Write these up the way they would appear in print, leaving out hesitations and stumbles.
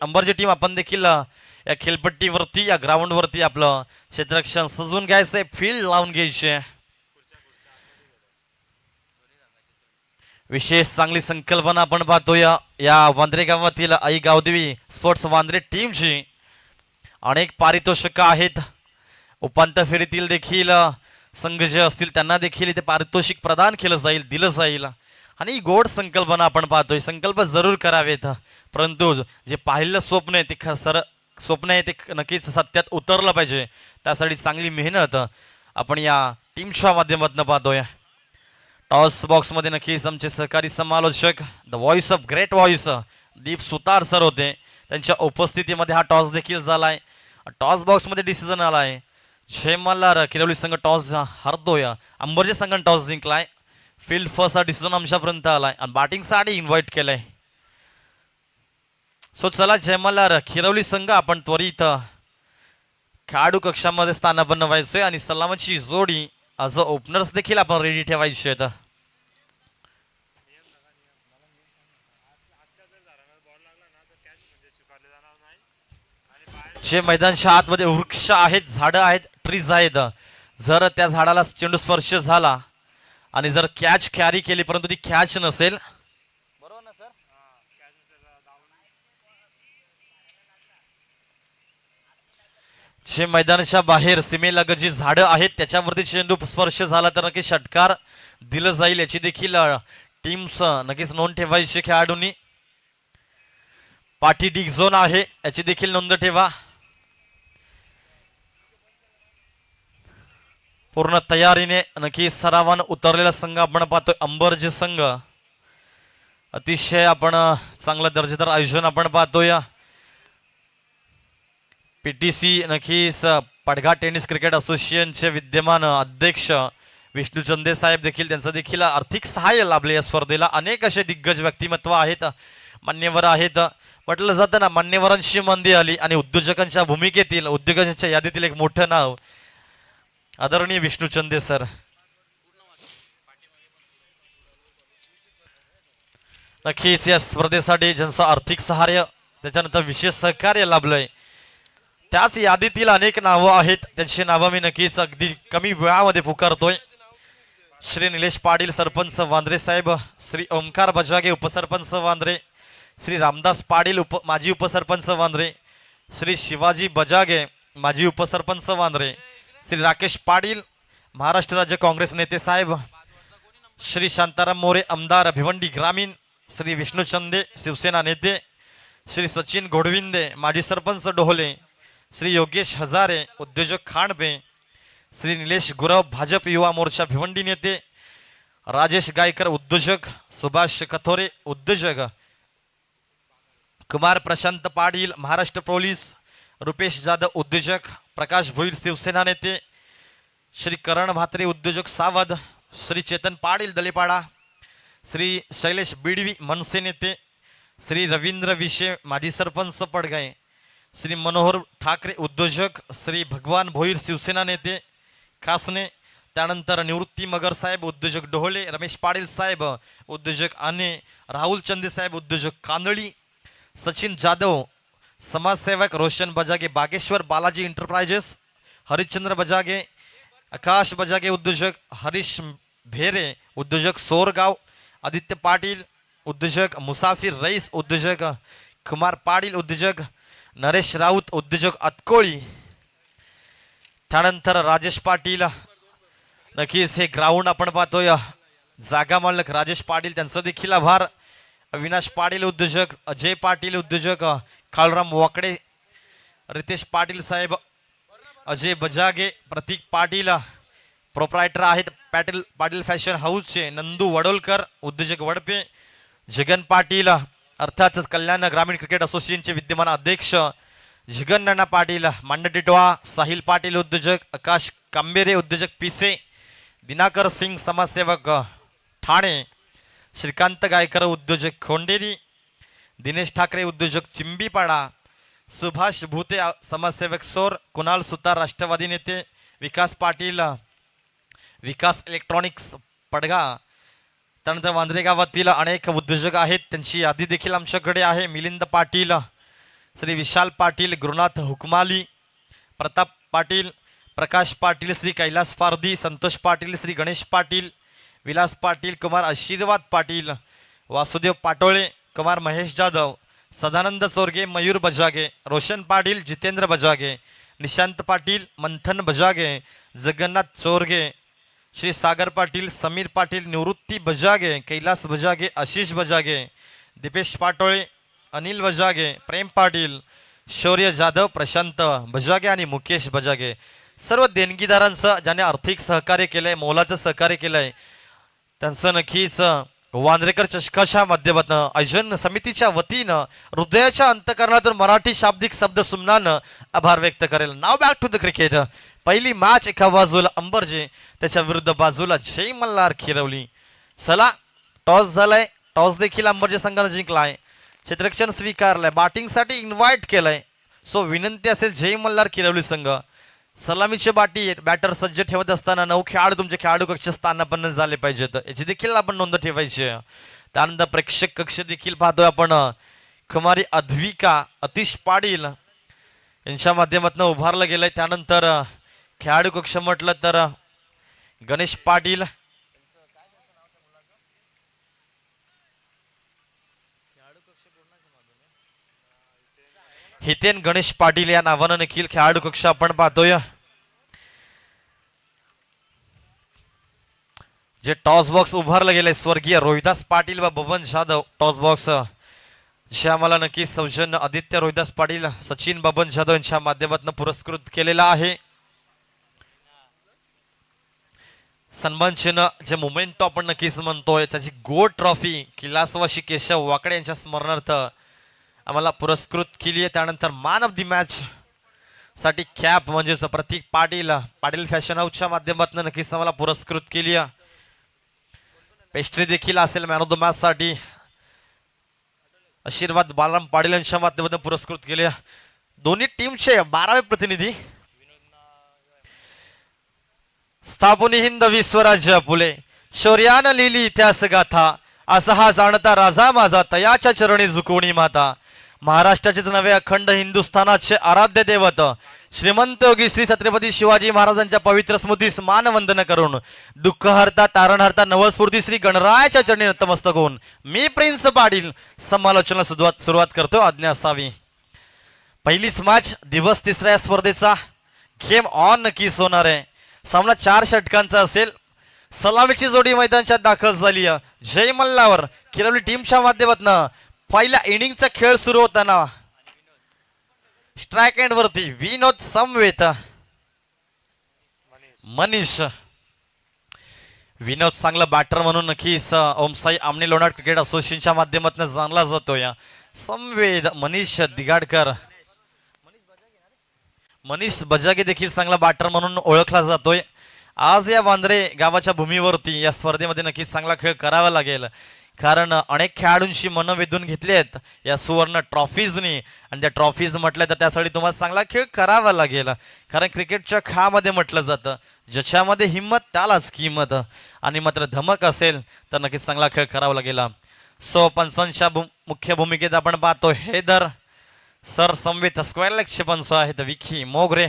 अंबरची team आपण देखील या खेळपट्टीवरती या ग्राउंडवरती आपलं क्षेत्ररक्षण सजवून घ्यायचंय, फील्ड लावून घ्यायचे. विशेष चांगली संकल्पना आपण पाहतोय या वांद्रे गावातील आई गावदेवी स्पोर्ट्स वांद्रे टीमची. अनेक पारितोषिक आहेत. उपांत्य फेरीतील देखील संघ जे असतील त्यांना देखील इथे पारितोषिक प्रदान केलं जाईल, दिलं जाईल. आणि गोड संकल्पना आपण पाहतोय. संकल्प जरूर करावेत, परंतु जे पाहिलं स्वप्न आहे ते स्वप्न आहे ते नक्कीच सत्यात उतरलं पाहिजे. त्यासाठी चांगली मेहनत आपण या टीमच्या माध्यमातून पाहतोय. टॉस बॉक्समध्ये नक्कीच आमचे सहकारी समालोचक the voice of great voice Deep Sutar sir होते. त्यांच्या उपस्थितीमध्ये हा टॉस देखील झालाय. टॉस बॉक्समध्ये डिसिजन आलाय. जय मल्हार किरवली संघ टॉस हरतोय. अंबरजे संघाने टॉस जिंकलाय. फील्ड फर्स्ट हा डिसिजन आमच्यापर्यंत आलाय आणि बॅटिंगसाठी इन्व्हाइट केलंय. सो चला जय मल्हार खिरवली संघ आपण त्वरित खेळाडू कक्षामध्ये स्थानापन्न व्हायचोय आणि सलामची जोडी आज ओपनर्स देखील आपण रेडी ठेवायचे आहेत. जे मैदानच्या आतमध्ये वृक्ष आहेत, झाडं आहेत, ट्रीज आहेत. जर त्या झाडाला चेंडू स्पर्श झाला आणि जर कॅच कॅरी केली परंतु ती कॅच नसेल, बरोबर ना सर, जे मैदानाच्या बाहेर सीमेलगत जी झाडं आहेत त्याच्यावरती चेंडू स्पर्श झाला तर नक्की षटकार दिलं जाईल. याची देखील टीम्स नक्कीच नोंद ठेवायची. खेळाडूंनी पाठी डिग झोन आहे याची देखील नोंद ठेवा. पूर्ण तयारीने नक्की सरावान उतरलेला संघ आपण पाहतोय अंबरजे संघ. अतिशय आपण चांगलं दर्जेदार आयोजन आपण पाहतोय. पीटीसी नक्कीच पडघा टेनिस क्रिकेट असोसिएशनचे विद्यमान अध्यक्ष विष्णू चंदे साहेब देखील त्यांचं देखील आर्थिक सहाय्य लाभले या स्पर्धेला. अनेक असे दिग्गज व्यक्तिमत्व आहेत, मान्यवर आहेत. म्हटलं जातं ना, मान्यवरांची मंदी आली आणि उद्योजकांच्या भूमिकेतील उद्योजकांच्या यादीतील एक मोठं नाव आदरणीय विष्णू चंदे सर. नक्कीच या स्पर्धेसाठी ज्यांचं आर्थिक सहाय्य त्याच्यानंतर विशेष सहकार्य लाभलंय त्याच यादीतील अनेक नावं आहेत. त्यांची नावं मी नक्कीच अगदी कमी वेळामध्ये पुकारतोय. श्री निलेश पाटील सरपंच वांद्रे साहेब, श्री ओमकार बजागे उपसरपंच वांद्रे, श्री रामदास पाटील माजी उपसरपंच वांद्रे, श्री शिवाजी बजागे माजी उपसरपंच वांद्रे, श्री राकेश पाटील महाराष्ट्र राज्य काँग्रेस नेते साहेब, श्री शांताराम मोरे आमदार भिवंडी ग्रामीण, श्री विष्णू चंदे शिवसेना नेते, श्री सचिन घोडविंदे माजी सरपंच डोहले, श्री योगेश हजारे उद्योजक खांडपे, श्री निलेश गुरव भाजप युवा मोर्चा भिवंडी नेते, राजेश गायकर उद्योजक, सुभाष कथोरे उद्योजक, कुमार प्रशांत पाटील महाराष्ट्र पोलीस, रुपेश जाधव उद्योजक, प्रकाश भोईर शिवसेना नेते, श्री करण म्हात्रे उद्योजक सावध, श्री चेतन पाटील दलेपाडा, श्री शैलेश बिडवी मनसे नेते, श्री रवींद्र विशे माजी सरपंच पडगाय, श्री मनोहर ठाकरे उद्योजक, श्री भगवान भोईर शिवसेना नेते खासने, त्यानंतर निवृत्ती मगर साहेब उद्योजक डोहले, रमेश पाटील साहेब उद्योजक आने, राहुल चंदे साहेब उद्योजक कांदळी, सचिन जाधव समाजसेवक, रोशन बजागे बागेश्वर बालाजी इंटरप्राइजेस, हरिश्चंद्र बजागे, आकाश बजागे उद्योजक, हरीश भेरे उद्योजक सोरगाव, आदित्य पाटील उद्योजक, मुसाफिर रईस उद्योजक, कुमार पाटील उद्योजक, नरेश राऊत उद्योजक अतकोळी, त्यानंतर राजेश पाटील. नक्कीच हे ग्राउंड आपण पाहतोय. जागा मालक राजेश पाटील त्यांचा देखील आभार. अविनाश पाटील उद्योजक, अजय पाटील उद्योजक, काळराम वाकडे, रितेश पाटील साहेब, अजय बजागे, प्रतीक पाटील प्रोप्रायटर आहेत पाटील पाटील फॅशन हाऊसचे, नंदू वडोलकर उद्योजक वडपे, जगन पाटील अर्थातच कल्याण ग्रामीण क्रिकेट असोसिएशनचे विद्यमान अध्यक्ष जगन नाना पाटील मांडटिटवा, साहिल पाटील उद्योजक, आकाश कांबेरे उद्योजक पिसे, दिनाकर सिंग समाजसेवक ठाणे, श्रीकांत गायकर उद्योजक खोंडेरी, दिनेश ठाकरे उद्योजक चिंबीपाडा, सुभाष भूते समाजसेवक सोर, कुणाल सुतार राष्ट्रवादी नेते, विकास पाटील विकास इलेक्ट्रॉनिक्स पडगा. त्यानंतर वांद्रे गावातील अनेक उद्योजक आहेत त्यांची यादी देखील आमच्याकडे आहे. मिलिंद पाटील श्री विशाल पाटील, गुरुनाथ हुकमाली, प्रताप पाटील, प्रकाश पाटील, श्री कैलास फारदी, संतोष पाटील, श्री गणेश पाटील, विलास पाटील, कुमार आशीर्वाद पाटील, वासुदेव पाटोळे, कुमार महेश जाधव, सदानंद चोरगे, मयूर बजागे, रोशन पाटील, जितेंद्र बजागे, निशांत पाटील, मंथन बजागे, जगन्नाथ चोरगे, श्री सागर पाटील, समीर पाटील, निवृत्ती बजागे, कैलास बजागे, आशिष बजागे, दीपेश पाटोळे, अनिल बजागे, प्रेम पाटील, शौर्य जाधव, प्रशांत बजागे आणि मुकेश बजागे, सर्व देणगीदारांचं ज्याने आर्थिक सहकार्य केलंय, मोलाचं सहकार्य केलंय, त्यांचं नक्कीच वांद्रेकर चषकाच्या माध्यमातून आयोजन समितीच्या वतीनं हृदयाच्या अंतकरणातून मराठी शाब्दिक शब्द सुमनानं आभार व्यक्त करेल. नाव बॅक टू द क्रिकेट. पहिली मॅच एका बाजूला अंबरजे, त्याच्या विरुद्ध बाजूला जय मल्हार खिरवली. चला, टॉस झालाय, टॉस देखील अंबरजे संघाने जिंकलाय, क्षेत्ररक्षण स्वीकारलंय, बॅटिंगसाठी इन्व्हाइट केलंय. सो विनंती असेल जय मल्हार खिरवली संघ, सलामीचे बाटी बॅटर सज्ज ठेवत असताना 9 खेळाडू तुमचे खेळाडू कक्ष स्थानापन्न झाले पाहिजेत, याची देखील आपण नोंद ठेवायची. त्यानंतर प्रेक्षक कक्ष देखील पाहतोय आपण. कुमारी अद्विका अतिश पाटील यांच्या माध्यमातून उभारलं गेलंय. त्यानंतर खेळाडू कक्ष म्हटलं तर गणेश पाटील, हितेन गणेश पाटील या नावानं देखील खेळाडू कक्ष आपण पाहतोय. जे टॉस बॉक्स उभारलं गेले स्वर्गीय रोहिदास पाटील व बबन जाधव टॉस बॉक्स, जे आम्हाला नक्कीच सौजन्य आदित्य रोहिदास पाटील, सचिन बबन जाधव यांच्या माध्यमातून पुरस्कृत केलेला आहे. सन्मान चिन्ह जे मोमेंटो आपण नक्कीच म्हणतोय, त्याची गोल्ड ट्रॉफी किलासवाशी केशव वाकडे यांच्या स्मरणार्थ आम्हाला पुरस्कृत केली आहे. त्यानंतर मॅन ऑफ द मॅच साठी कॅप म्हणजेच प्रतीक पाटील, पाटील फॅशन हाऊसच्या माध्यमातून नक्कीच आम्हाला पुरस्कृत केली आहे. पेस्ट्री देखील असेल मॅन ऑफ द मॅच साठी आशीर्वाद बालराम पाटील यांच्या माध्यमातून पुरस्कृत केले. दोन्ही टीमचे 12वे प्रतिनिधी स्थापनी हिंद विश्वराज्य फुले, शौर्यानं लिहिली इतिहास गाथा, असा हा जाणता राजा माझा, तयाच्या चरणी झुकवणी माता. महाराष्ट्राचेच नव्हे अखंड हिंदुस्थानाचे आराध्य दैवत श्रीमंत योगी श्री छत्रपती शिवाजी महाराजांच्या पवित्र स्मृतीस मानवंदन करून दुःख हरता तारण हरता नवस्फूर्ती श्री गणरायाच्या चरणी नतमस्तक होऊन मी प्रिन्स पाटील समालोचनाला सुरुवात करतो. आज्ञा असावी. पहिलीच मॅच दिवस तिसऱ्या स्पर्धेचा गेम ऑन नक्कीच होणार आहे. सामना 4 षटकांचा असेल. सलामीची जोडी मैदानात दाखल झाली जय मल्हार खिरवली टीमच्या माध्यमातून. पहिल्या इनिंगचा खेळ सुरू होताना स्ट्राइक एंड वरती विनोद समवेत मनीष. विनोद चांगला बॅटर म्हणून नक्कीच ओमसाई आमने लोणार क्रिकेट असोसिएशनच्या माध्यमातून जाणला जातोय. समवेद मनीष दिगाडकर, मनीष बजागे देखील चांगला बॅटर म्हणून ओळखला जातोय. आज या वांद्रे गावाच्या भूमीवरती या स्पर्धेमध्ये नक्कीच चांगला खेळ करावा लागेल, कारण अनेक खेळाडूंची मनं वेधून घेतली आहेत या सुवर्ण ट्रॉफीजनी. आणि त्या ट्रॉफीज म्हटल्या तर त्यासाठी तुम्हाला चांगला खेळ करावा लागेल, कारण क्रिकेटच्या खेळामध्ये म्हटलं जातं ज्याच्यामध्ये हिंमत त्यालाच किंमत, आणि मात्र धमक असेल तर नक्कीच चांगला खेळ करावा लागेल. सो पंचांच्या मुख्य भूमिकेत आपण पाहतो हैदर सर संवेत, स्क्वेअर लेगचे पंच आहेत विखी मोगरे.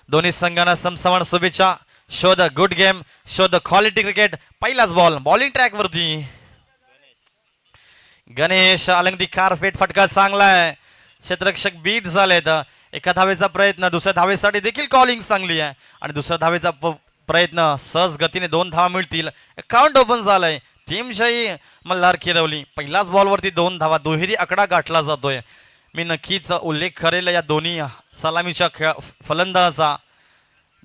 दोन्ही संघांना समसमान शुभेच्छा. Show the good game, show the quality cricket. पहिलाच बॉल बॉलिंग ट्रॅक वरती गणेश अलंगदी कारपेट फटका चांगला आहे. क्षेत्ररक्षक बीट झालेत. एका धावेचा प्रयत्न, दुसऱ्या धावेसाठी देखील कॉलिंग चांगली आहे, आणि दुसऱ्या धावेचा प्रयत्न सहज गतीने 2 धावा मिळतील. अकाउंट ओपन झालंय. टीम जय मल्हार खिरवली पहिलाच बॉलवरती 2 धावा, दुहेरी आकडा गाठला जातोय. मी नक्कीच उल्लेख करेल या दोन्ही सलामीच्या खेळ फलंदाजा.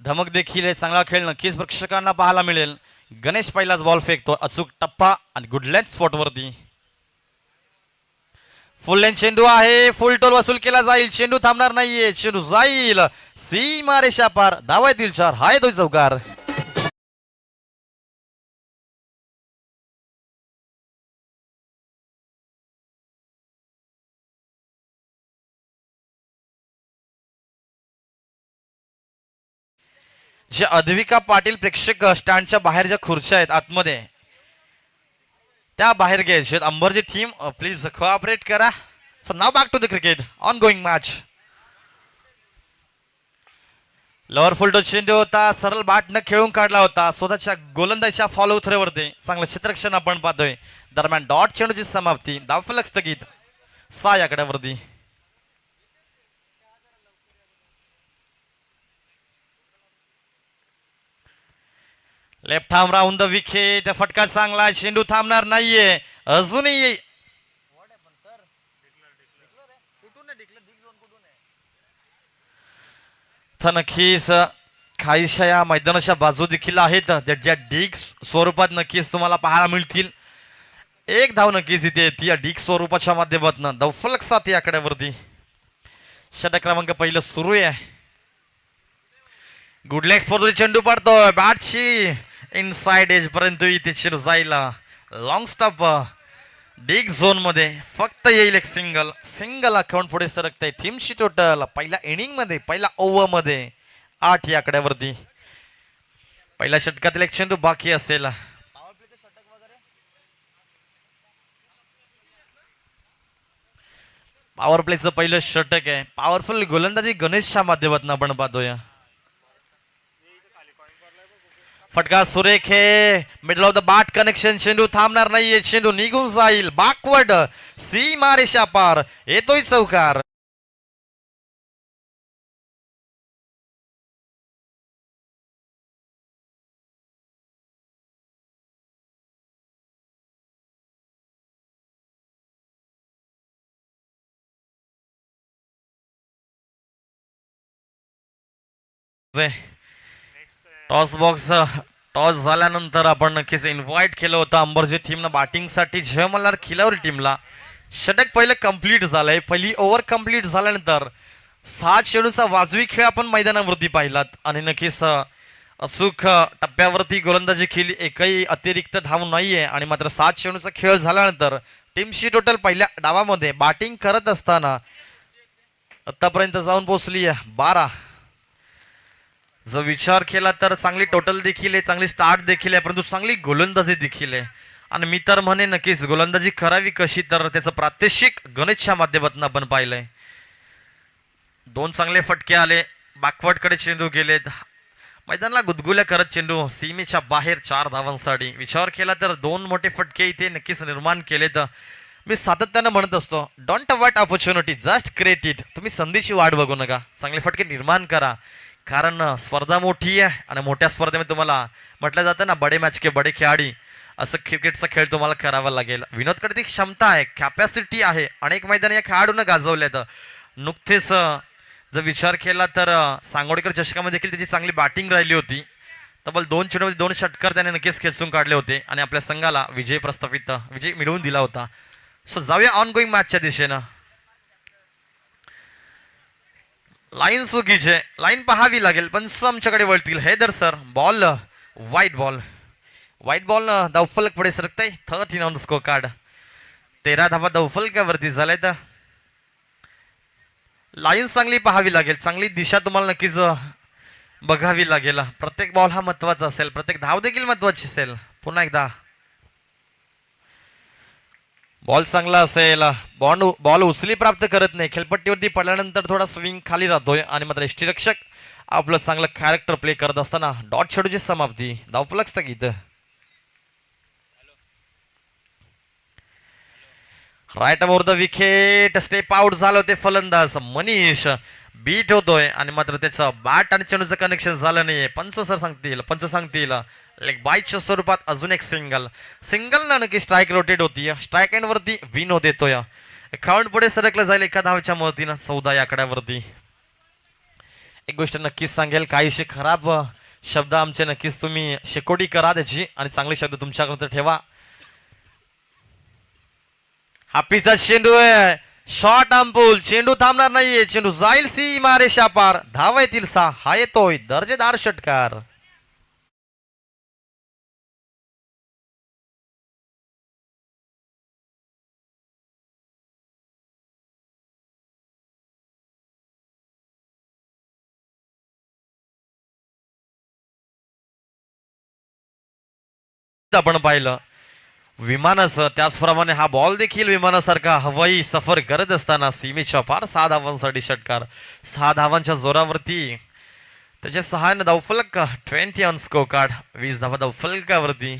धमक देखील चांगला खेळ नक्कीच प्रेक्षकांना पाहायला मिळेल. गणेश पहिलाच बॉल फेकतो, अचूक टप्पा आणि गुड लेंथ स्पॉट वरती. फुल लेंथ चेंडू आहे, फुल टोल वसूल केला जाईल. चेंडू थांबणार नाहीये, चेंडू जाईल सीमा रेषा पार. धावा येतील 4. हाय तो चौकार. जे अद्विका पाटील प्रेक्षक स्टँडच्या बाहेर ज्या खुर्च्या आहेत आतमध्ये त्या बाहेर घ्यायचे अंबरची टीम प्लीज कोऑपरेट करा. So now back to the cricket on going match. Lower full toss चेंडू होता, सरळ बॅट न खेळून काढला होता स्वतःच्या गोलंदाजीच्या फॉलो थ्रोवरती. चांगलं चित्रक्षण आपण पाहतोय. दरम्यान डॉट चेंडूची समाप्ती, धावफलक स्थगित 6 आकड्यावरती. Left arm round the wicket. फटका चांगला, चेंडू थांबणार नाहीये अजूनही. तर नक्कीच काहीशा या मैदानाच्या बाजू देखील आहेत ज्या डीग स्वरूपात नक्कीच तुम्हाला पाहायला मिळतील. एक धाव नक्कीच इथे ती या डीग स्वरूपाच्या माध्यमातून धावफलक 7 या आकड्यावरती. षटक क्रमांक पहिलं सुरू आहे. गुड लेग स्पर्धे चेंडू पडतोय बॅटची इनसाइड एज पर्यंत इथे चेंडू जायला. लॉंग स्टॉप डीग झोन मध्ये फक्त येईल एक सिंगल. सिंगल अकाउंट पुढे सरकते. टीमची टोटल पहिल्या इनिंग मध्ये पहिल्या ओव्हर मध्ये 8 या आकड्यावरती. पहिल्या षटकातील एक चेंडू बाकी असेल. पॉवर प्लेचं पहिलं षटक आहे. पॉवरफुल गोलंदाजी गणेशच्या माध्यमातून आपण पाहतोय. फटका सुरेख आहे. Middle of the bat connection. चेंडू थांबणार नाहीये, चेंडू निघून जाईल बॅकवर्ड. सीमा रेषा पार येतोय चौकार. टॉस बॉक्स टॉस झाल्यानंतर आपण नक्कीच इन्व्हाइट केलं होतं अंबरजी टीमनं बॅटिंगसाठी. झे मल्हार खिलावरी टीमला षटक पहिलं कंप्लीट झालंय. पहिली ओव्हर कंप्लीट झाल्यानंतर 7 चेंडूचा वाजवी खेळ आपण मैदानावरती पाहिलात आणि नक्कीच अचूक टप्प्यावरती गोलंदाजी केली. एकही अतिरिक्त धाव नाहीये आणि मात्र 7 चेंडूचा खेळ झाल्यानंतर टीमची टोटल पहिल्या डावामध्ये बॅटिंग करत असताना आतापर्यंत जाऊन पोहोचली 12. जर विचार केला तर चांगली टोटल देखील आहे, चांगली स्टार्ट देखील आहे, परंतु चांगली गोलंदाजी देखील आहे. आणि मी तर म्हणे नक्कीच गोलंदाजी करावी कशी तर त्याचं प्रात्यक्षिक गणेशच्या माध्यमातून आपण पाहिलंय. 2 चांगले फटके आले. बॅकवर्डकडे चेंडू गेलेत. मैदानाला गुदगुल्या करत चेंडू सीमेच्या बाहेर 4 धावांसाठी. विचार केला तर 2 मोठे फटके इथे नक्कीच निर्माण केलेत. मी सातत्यानं म्हणत असतो don't avoid opportunity just create it. तुम्ही संधीची वाट बघू नका, चांगले फटके निर्माण करा. कारण स्पर्धा मोठी आहे आणि मोठ्या स्पर्धेमध्ये तुम्हाला म्हटलं जातं ना बडे मॅच के बडे खेळाडी. असं क्रिकेटचा खेळ तुम्हाला करावा लागेल. विनोदकडे ती क्षमता आहे, कॅपॅसिटी आहे. अनेक मैदान या खेळाडूंना गाजवल्यात. नुकतेच जर विचार केला तर सांगोडेकर चषकामध्ये देखील त्याची चांगली बॅटिंग राहिली होती. तब्बल 2 चेंडूमध्ये 2 षटकार त्याने नक्कीच खेचून काढले होते आणि आपल्या संघाला विजय मिळवून दिला होता. सो जाऊया ऑन गोईंग मॅचच्या दिशेनं. लाईन चुकीचे, लाईन पाहावी लागेल पण आमच्याकडे वळतील. Heather sir ball white ball धावफलक पुढे सरकताय. 13 ऑन द स्कोर कार्ड. 13 धावा धावफलकावरती झालाय. तर लाईन चांगली पाहावी लागेल, चांगली दिशा तुम्हाला नक्कीच बघावी लागेल. प्रत्येक बॉल हा महत्वाचा असेल, प्रत्येक धाव देखील महत्वाची असेल. पुन्हा एकदा बॉल चांगला असेल. बॉल उचली प्राप्त करत नाही. खेळपट्टीवरती पडल्यानंतर थोडा स्विंग खाली राहतोय आणि मात्र यष्टीरक्षक आपलं चांगलं कॅरेक्टर प्ले करत असताना डॉट चेंडूची समाप्ती, धावफलक स्थगित. Right over the wicket. Step out झालं होते फलंदाज मनीष. बीट होतोय आणि मात्र त्याचं बॅट आणि चेंडूचं कनेक्शन झालं नाहीये. पंच सांगतील लेग बाईटच्या स्वरूपात अजून एक सिंगल ना नक्की स्ट्राईक रोटेट होती. स्ट्राईक एंड वरती विन होत येतोय. अकाउंट पुढे सरकलं जाईल एका धावच्या मदतीनं 14 या आकड्यावरती. एक गोष्ट नक्कीच सांगेल, काहीशी खराब शब्द आमचे नक्कीच तुम्ही शेकोटी करा त्याची आणि चांगले शब्द तुमच्याकडे ठेवा. हापीचा चेंडू आहे. शॉर्ट आमपूल. चेंडू थांबणार नाहीये, चेंडू जाईल सीमा रेषा पार. धावा येतील 6. हा येतोय दर्जेदार षटकार. आपण पाहिलं विमानाचं त्याचप्रमाणे हा बॉल देखील विमानासारखा हवाई सफर करत असताना सीमेच्या पार 6 धावांसाठी षटकार. 6 धावांच्या जोरावरती त्याच्या सहाय्याने धावफलक 20 ऑन स्कोर कार्ड. 20 धावा धावफलकावरती.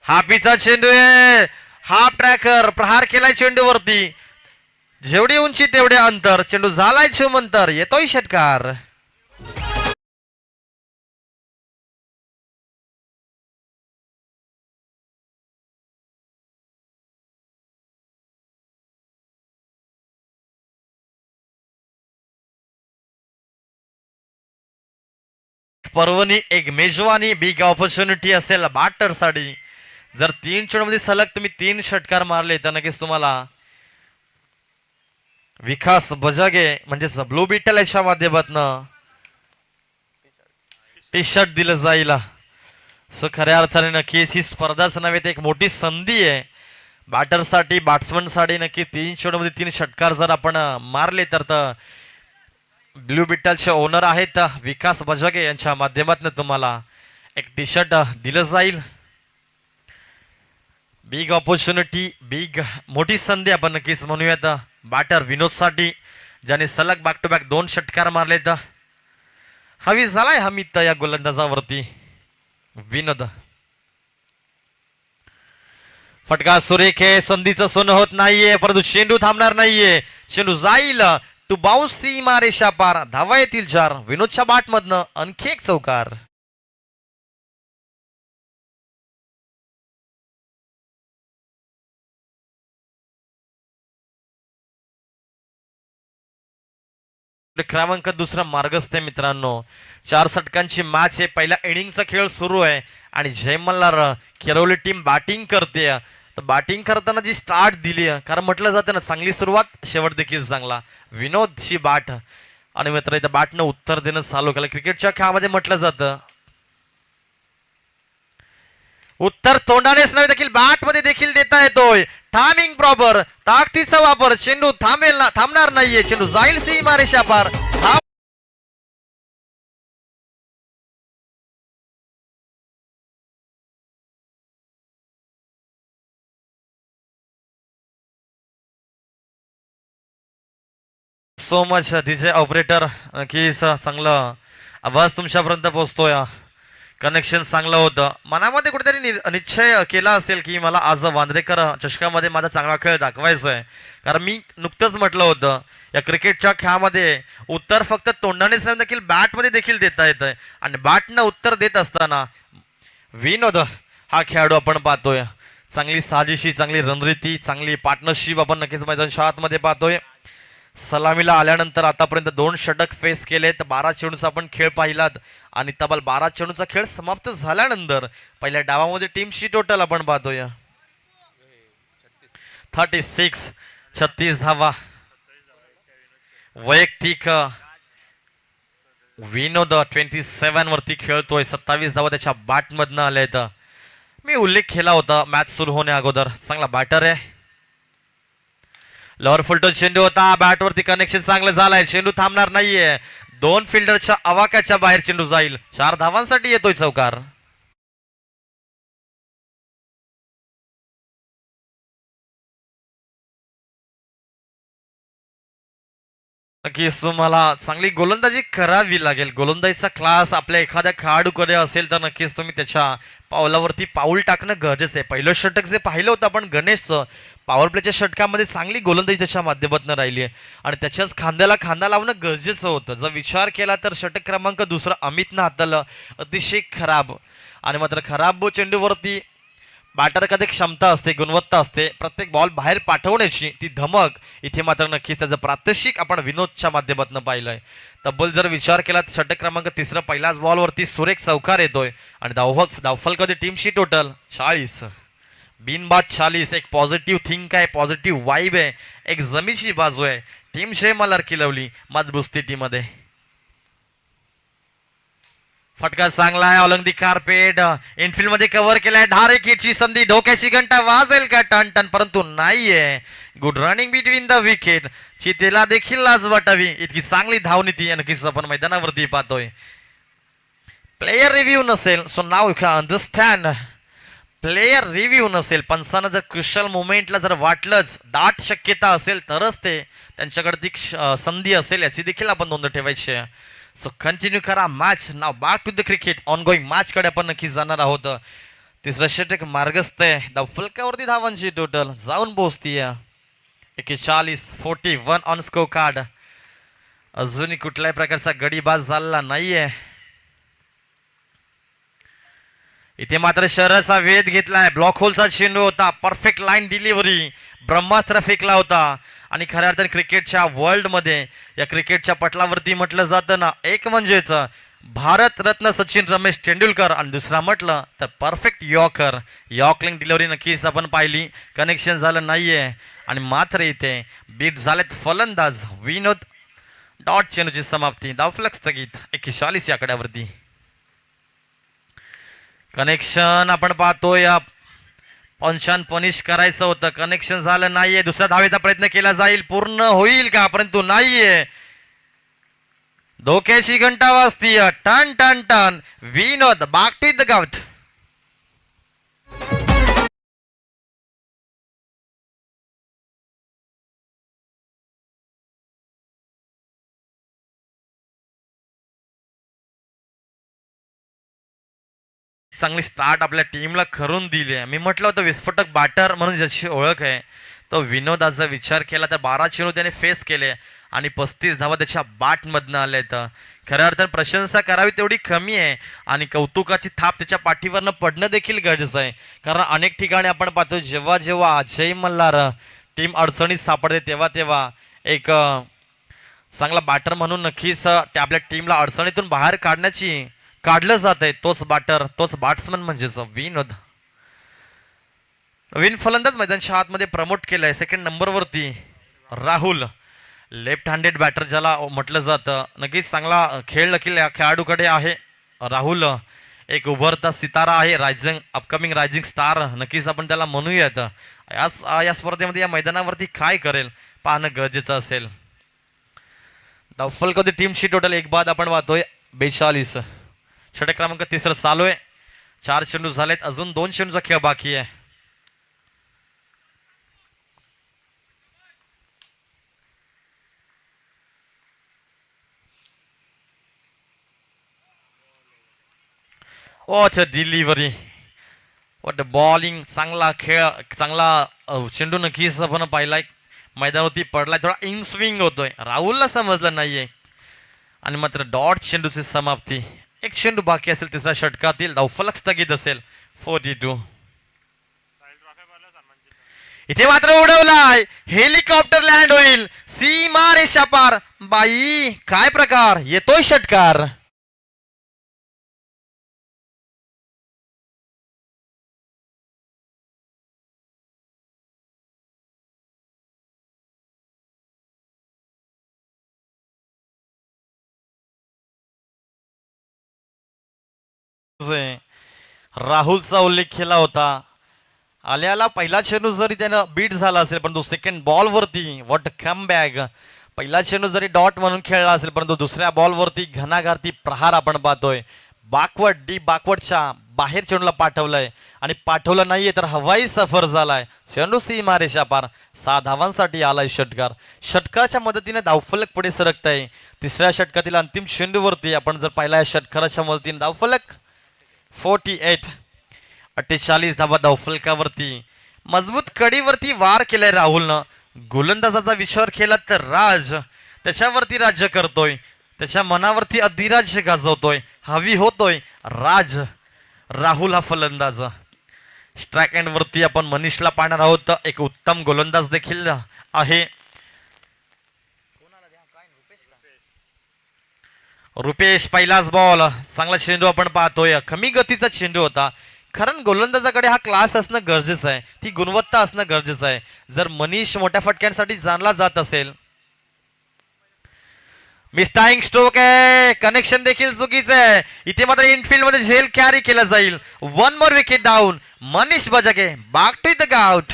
हापीचा चेंडू आहे. हाफ ट्रॅकर प्रहार केलाय चेंडूवरती. जेवढी उंची तेवढे अंतर. चेंडू झालाय शिवमंतर. येतोय षटकार. पर्वणी एक मेजवानी बिग ऑपॉर्च्युनिटी असेल बॅटर साठी. जर 3 चेंडूमध्ये सलग तुम्ही 3 षटकार मारले तर नक्कीच तुम्हाला विकास बजागे म्हणजेच ब्लू बिटल याच्या माध्यमातून टी शर्ट दिलं जाईल. सो खऱ्या अर्थाने नक्कीच ही स्पर्धाच नव्हे तर एक मोठी संधी आहे बॅटर साठी बॅट्समन साठी. नक्की 3 चेंडूमध्ये 3 षटकार जर आपण मारले तर ब्लू बिटलचे ओनर आहेत विकास बजागे यांच्या माध्यमातून तुम्हाला एक टी शर्ट दिलं जाईल. बिग ऑपॉर्च्युनिटी बिग मोठी संधी आपण नक्कीच म्हणूयात बॅटर विनोद साठी ज्याने सलग बॅक टू बॅक 2 षटकार मारलेत. हवी झालाय हमीद या गोलंदाजावरती. विनोद फटका सुरेख आहे. संधीचं सोनं होत नाहीये परंतु चेंडू थांबणार नाहीये. चेंडू जाईल टू बाउन्स सीमा रेषा पार. धावा येतील 4. विनोदच्या बॅट मधनं आणखी एक चौकार. क्रमांक दुसरा मार्गस्थ आहे मित्रांनो. 4 षटकांची मॅच आहे. पहिल्या इनिंगचा खेळ सुरू आहे आणि जय मल्हार किरवली टीम बॅटिंग करते. तर बॅटिंग करताना जी स्टार्ट दिली कारण म्हटलं जातं ना चांगली सुरुवात शेवट देखील चांगला. विनोदची बॅट आणि मित्र इथं बॅटनं उत्तर देणं चालू केलं. क्रिकेटच्या खेळामध्ये म्हटलं जातं उत्तर तोंडानेच नव्हे देखील बॅट मध्ये देखील देता येतोय. Timing proper. ताकदीचा वापर. चेंडू थांबेल ना थांबणार नाहीये. चेंडू जाईल सीमा रेषा पार. सो मच डीजे ऑपरेटर की चांगलं आवाज तुमच्यापर्यंत पोहोचतोय. कनेक्शन चांगलं होतं. मनामध्ये कुठेतरी निश्चय केला असेल की मला आज वांद्रेकर चषकामध्ये माझा चांगला खेळ दाखवायचा आहे. कारण मी नुकतंच म्हटलं होतं या क्रिकेटच्या खेळामध्ये उत्तर फक्त तोंडानेच नाही देखील बॅटमध्ये देखील देता येतंय. आणि बॅटनं उत्तर देत असताना विनोद हा खेळाडू आपण पाहतोय. चांगली साजिशी चांगली रणनीती चांगली पार्टनरशिप आपण नक्कीच मैदानाच्या आतमध्ये पाहतोय. सलामीला आल्यानंतर आतापर्यंत 2 षटक फेस केलेत. 12 चेंडूचा आपण खेळ पाहिलात आणि तब्बल 12 चेंडूचा खेळ समाप्त झाल्यानंतर पहिल्या डावामध्ये टीमची टोटल आपण पाहतोय 36 धावा. वैयक्तिक विनोद 27 वरती खेळतोय. 27 धावा त्याच्या बॅट मधनं आल्यात. मी उल्लेख केला होता मॅच सुरू होण्या अगोदर चांगला बॅटर आहे. लॉवर फुलटो चेंडू होता. बॅट वरती कनेक्शन चांगलं झालंय. चेंडू थांबणार नाहीये. 2 फिल्डरच्या आवाक्याच्या बाहेर चेंडू जाईल. 4 धावांसाठी येतोय चौकार. नक्कीच तुम्हाला चांगली गोलंदाजी करावी लागेल. गोलंदाजीचा क्लास आपल्या एखाद्या खेळाडूकडे असेल तर नक्कीच तुम्ही त्याच्या पावलावरती पाऊल टाकणं गरजेचं आहे. पहिलं षटक जे पाहिलं होतं आपण गणेशचं पॉवर प्लेच्या षटकामध्ये चांगली गोलंदाजी त्याच्या माध्यमातून राहिली आहे आणि त्याच्याच खांद्याला खांदा लावणं गरजेचं होतं. जर विचार केला तर षटक क्रमांक दुसरं अमितनं हाताळलं अतिशय खराब. आणि मात्र खराब चेंडूवरती बॅटरकडे क्षमता असते गुणवत्ता असते प्रत्येक बॉल बाहेर पाठवण्याची ती धमक इथे मात्र नक्कीच त्याचं प्रात्यक्षिक आपण विनोदच्या माध्यमातून पाहिलंय. तब्बल जर विचार केला तर षटक क्रमांक तिसरा पहिल्याच बॉलवरती सुरेख चौकार येतोय आणि धावफलकामध्ये टीमची टोटल 40. बिनबाद 40. एक पॉझिटिव्ह थिंक आहे पॉझिटिव्ह वाईब आहे एक जमीची बाजू आहे. टीम जय मल्हार किलवली मजबूस्थितीमध्ये. फटका चांगला आहे. ऑलिंपिक कार्पेट इनफिल्ड मध्ये कव्हर केलाय. ढारेकीची संधी. डोक्याची घंटा वाजेल का टन टन परंतु नाहीये. Good running between the wicket. चितेला देखील लाज वाटावी इतकी चांगली धावनीती नक्कीच आपण मैदानावरती पाहतोय. प्लेयर रिव्ह्यू नसेल so now you can understand player review नसेल, पंचांना जर क्रुशल मोमेंटला जर वाटलंच, दाट शक्यता असेल तरच ते त्यांच्याकडे ती संधी असेल याची देखील आपण नोंद ठेवायची आहे. सो कंटिन्यू करा match. Now back to the cricket ongoing match कडे आपण नक्कीच जाणार आहोत. तिसरं षटक मार्गस्थ आहे. फलकावरती धावांची टोटल जाऊन पोहोचतीये 41-41 ऑन स्कोर कार्ड. अजूनही कुठल्याही प्रकारचा गडीबाज झाला नाहीये. इथे मात्र शरसचा वेध घेतलाय. ब्लॉक होलचा चेंडू होता, परफेक्ट लाईन डिलिव्हरी, ब्रह्मास्त्र फेकला होता. आणि खऱ्या अर्थाने क्रिकेटच्या वर्ल्ड मध्ये, या क्रिकेटच्या पटलावरती म्हटलं जातं ना, एक म्हणजेच भारत रत्न सचिन रमेश तेंडुलकर आणि दुसरा म्हटलं तर परफेक्ट यॉर्कर. यॉर्कलिंग डिलिव्हरी नक्कीच आपण पाहिली. कनेक्शन झालं नाहीये आणि मात्र इथे बीट झालेत फलंदाज विनोद. डॉट चेंडूची समाप्ती, धावफलक स्थगित 41 या आकड्यावरती. कनेक्शन आपण पाहतोय, पंचान पनिश करायचं होतं, कनेक्शन झालं नाहीये. दुसऱ्या धावेचा प्रयत्न केला जाईल, पूर्ण होईल का, परंतु नाहीये. धोक्याची घंटा वाजतीय. टन टन टन. विनोद बॅक टू द गाउट. चांगली स्टार्ट आपल्या टीमला करून दिली आहे. मी म्हटलं होतं विस्फोटक बॅटर म्हणून ज्याची ओळख आहे तो विनोदाचा विचार केला तर 12 चेंडू त्याने फेस केले आणि 35 धावा त्याच्या बॅटमधनं आल्या. तर खऱ्या अर्थाने प्रशंसा करावी तेवढी कमी आहे आणि कौतुकाची थाप त्याच्या पाठीवरनं पडणं देखील गरजेचं आहे. कारण अनेक ठिकाणी आपण पाहतो जेव्हा जेव्हा अजय मल्हार टीम अडचणीत सापडते तेव्हा तेव्हा एक चांगला बॅटर म्हणून नक्कीच त्या आपल्या टीमला अडचणीतून बाहेर काढलं जात आहे. तोच बॅटर, तोच बॅट्समन म्हणजेच विनोद. नवीन फलंदाज मैदानच्या आतमध्ये प्रमोट केलाय. सेकंड नंबरवरती राहुल, लेफ्ट हँडेड बॅटर ज्याला म्हटलं जातं. नक्कीच चांगला खेळ देखील या खेळाडूकडे आहे. राहुल एक उभरता सितारा आहे, रायझिंग अपकमिंग रायझिंग स्टार नक्कीच आपण त्याला म्हणूयात. या स्पर्धेमध्ये या मैदानावरती काय करेल पाहणं गरजेचं असेल. धावफलक टीमची टोटल एक बाद आपण पाहतोय 42. षटक क्रमांक 3 चालू आहे. 4 चेंडू झालेत, अजून 2 चेंडूचा खेळ बाकी आहे. What a delivery, what a bowling. चांगला खेळ, चांगला चेंडू नक्कीच आपण पाहिलाय. मैदानावरती पडलाय, थोडा इन स्विंग होतोय, राहुलला समजलं नाहीये आणि मात्र डॉट चेंडूची समाप्ती. एक चेंडू बाकी असेल तिसऱ्या षटकातील. धावफलक स्थगित असेल 42. इथे मात्र उडवलाय, हेलिकॉप्टर लँड होईल सीमा रेषा पार. बाई काय प्रकार, येतोय षटकार. राहुलचा उल्लेख केला होता. आल्याला पहिला चेंडू जरी त्यानं बीट झाला असेल परंतु सेकंड बॉलवरती व्हॉट कम बॅक. पहिला चेंडू जरी डॉट म्हणून खेळला असेल परंतु दुसऱ्या बॉलवरती घणाघाती प्रहार आपण पाहतोय. बाकवर्डच्या बाहेर चेंडूला पाठवलंय आणि पाठवलं नाहीये तर हवाई सफर झालाय. चेंडू सीमा रेषा पार. 6 धावांसाठी आलाय षटकार. षटकाराच्या मदतीने धावफलक पुढे सरकताय. तिसऱ्या षटकातील अंतिम चेंडूवरती आपण जर पाहिला या षटकाराच्या मदतीने धावफलक 48. 48 धावा धावफलकावरती. मजबूत कडीवरती वार केलाय राहुलनं. गोलंदाजाचा विचार केला तर राज त्याच्यावरती राज्य करतोय, त्याच्या मनावरती अधिराज्य गाजवतोय, हवी होतोय राज. राहुल हा फलंदाज. स्ट्राईक एंड वरती आपण मनीषला पाहणार आहोत, एक उत्तम गोलंदाज देखील आहे. रुपेश पहिलाच बॉल. चांगला चेंडू आपण पाहतोय, कमी गतीचा चेंडू होता. कारण गोलंदाजाकडे हा क्लास असणं गरजेचं आहे, ती गुणवत्ता असणं गरजेचं आहे. जर मनीष मोठ्या फटक्यांसाठी जाणला जात असेल. मिस्टाईंग स्ट्रोक आहे, कनेक्शन देखील चुकीचं आहे. इथे मात्र इनफिल्ड मध्ये झेल कॅरी केला जाईल. 1 more wicket down. Manish Bajage back to the out.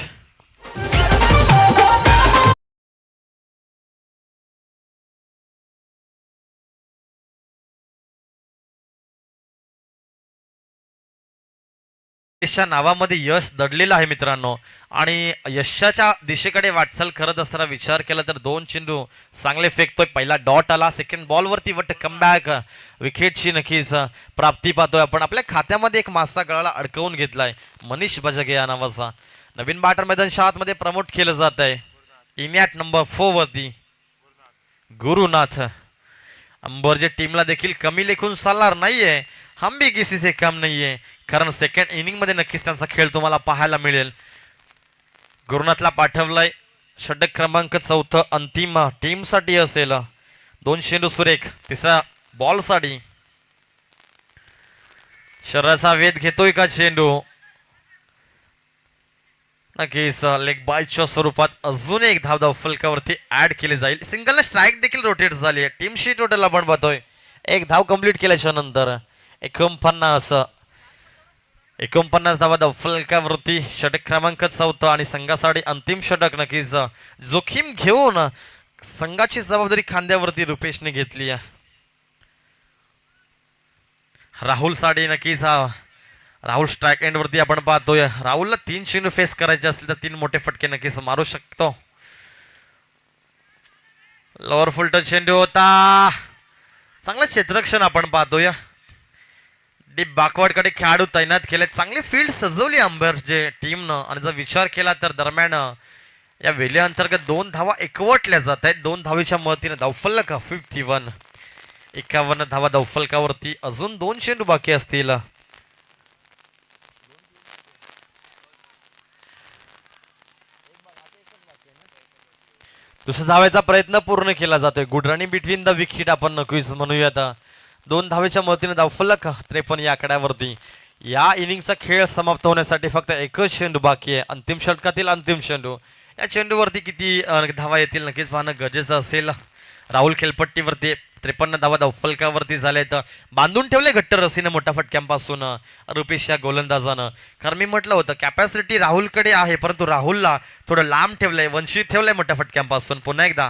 यशच्या नावामध्ये यश दडलेलं आहे मित्रांनो. आणि यशाच्या दिशेकडे वाटचाल करत असताना विचार केला तर दोन चेंडू चांगले फेकतोय. पहिला डॉट आला सेकंड बॉलवरती, बट कमबॅक विकेटची नक्कीच प्राप्ती पाहतोय आपण. आपल्या खात्यामध्ये एक मासा गळाला अडकवून घेतलाय मनीष बजगे या नावाचा. नवीन बॅटर मैदान शाळामध्ये प्रमोट केलं जात आहे. इनियट नंबर 4 वरती गुरुनाथ अंबर जे टीमला देखील कमी लेखून चालणार नाहीये. हम भी किसी से कम नाहीये, कारण सेकंड इनिंग मध्ये नक्कीच त्यांचा खेळ तुम्हाला पाहायला मिळेल. गुरुनाथला पाठवलंय. षटक क्रमांक 4 अंतिम टीम साठी असेल. 2 चेंडू सुरेख. तिसरा बॉल साठी शरीराचा वेध घेतोय का चेंडू. नक्कीच लेग बायच्या स्वरूपात अजून एक धाव फलकावरती ऍड केली जाईल. सिंगल स्ट्राईक देखील रोटेट झाली आहे. टीमशी टोटल आपण पाहतोय एक धाव कंप्लीट केल्याच्या नंतर 49 धावा फलकावरती. षटक क्रमांक 4 आणि संघासाठी अंतिम षटक. नक्कीच जोखीम घेऊन संघाची जबाबदारी खांद्यावरती रुपेशने घेतली आहे. राहुल साठी नक्कीच राहुल स्ट्राईक एंड वरती आपण पाहतोय. राहुलला 3 चेंडू फेस करायचे असतील तर 3 मोठे फटके नक्कीच मारू शकतो. लोअर फुलटन चेंडू होता. चांगलं क्षेत्ररक्षण आपण पाहतोय. डीप बॅकवर्डकडे खेळाडू तैनात केले. चांगली फील्ड सजवली अंबर जे टीमनं. आणि जर विचार केला तर दरम्यान या वेल्या अंतर्गत 2 धावा एकवटल्या जात आहेत. 2 धावेच्या मदतीने धावफलक 51. 51 धावा धावफलकावरती. अजून 2 चेंडू बाकी असतील. दुसऱ्या धावेचा प्रयत्न पूर्ण केला जातोय. Good running between the wicket आपण नक्कीच म्हणूयात. 2 धावेच्या मदतीने धावफलक 53 या आकड्यावरती. या इनिंगचा खेळ समाप्त होण्यासाठी फक्त एकच चेंडू बाकी आहे. अंतिम षटकातील अंतिम चेंडू. या चेंडूवरती किती धावा येतील नक्कीच पाहणं गरजेचं असेल. राहुल खेळपट्टीवरती 53 धावा धावफलकावरती झालेत. बांधून ठेवले घट्ट रसीनं मोठ्या फटक्यांपासून रुपेश या गोलंदाजानं. कारण मी म्हटलं होतं कॅपॅसिटी राहुलकडे आहे, परंतु राहुलला थोडं लांब ठेवलंय, वंचित ठेवलंय मोठ्या फटक्यांपासून. पुन्हा एकदा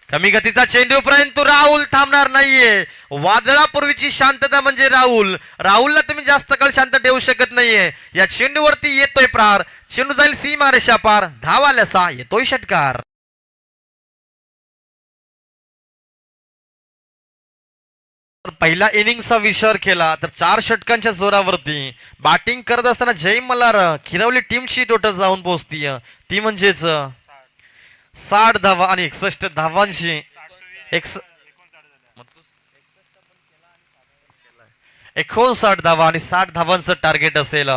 कमी गतीचा चेंडू, परंतु राहुल थांबणार नाहीये. वादळापूर्वीची शांतता म्हणजे राहुल. राहुलला तुम्ही जास्त काळ शांत ठेवू शकत नाहीये. या चेंडूवरती येतोय प्रहार. चेंडू जाईल सीमारेषा पार. धाव आल्यासा येतोय षटकार. पहिला इनिंगचा विचार केला तर 4 षटकांच्या जोरावरती बॅटिंग करत असताना जय मल्हार खिरवली टीमची टोटल जाऊन पोहोचतीय. ती म्हणजेच 60 धावा आणि 61 धावांची 59 धावा आणि 60 धावांचं टार्गेट असेल.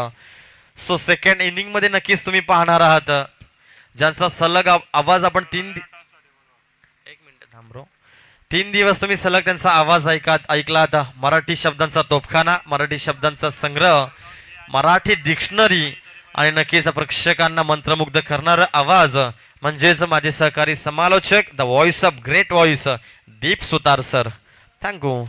सो सेकंड इनिंग मध्ये नक्कीच तुम्ही पाहणार आहात ज्यांचा सलग आवाज आपण 3 दिवस तुम्ही सलग त्यांचा आवाज ऐकला आता. मराठी शब्दांचा तोफखाना, मराठी शब्दांचा संग्रह, मराठी डिक्शनरी आणि नक्कीच प्रेक्षकांना मंत्रमुग्ध करणारा आवाज म्हणजेच माझे सहकारी समालोचक the voice of great voice Deep Sutar sir. Thank you.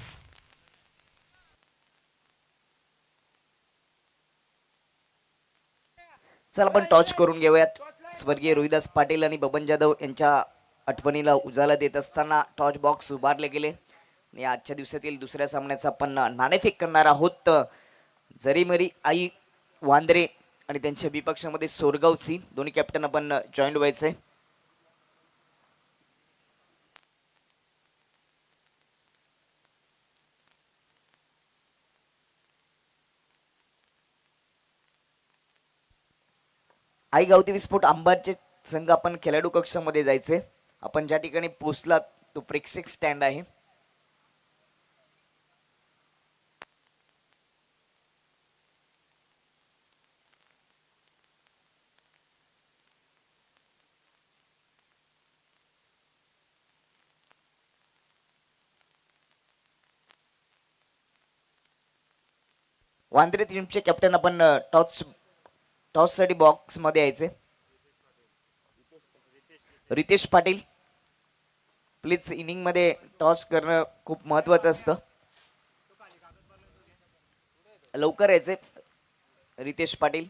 चला आपण टॉच करून घेऊयात. स्वर्गीय रोहिदास पाटील आणि बबन जाधव यांच्या आठवणीला उजाला देत असताना टॉच बॉक्स उभारले गेले. आणि आजच्या दिवसातील दुसऱ्या सामन्याचा आपण नाणेफेक करणार आहोत. जरीमरी आई वांद्रे आणि त्यांच्या विपक्षामध्ये सोरगाव सिंह, दोन्ही कॅप्टन आपण जॉईंट व्हायचंय. आई गावती विस्फोट अंबारचे संघ आपण खेळाडू कक्षामध्ये जायचे. आपण ज्या ठिकाणी पोहोचला तो प्रेक्षक स्टँड आहे. वांद्रे टीमचे कॅप्टन आपण टॉस साठी बॉक्स मध्ये यायचे. रितेश पाटील, प्लीज इनिंग मध्ये टॉस करणं खूप महत्वाचं असतं. लवकर यायचे रितेश पाटील.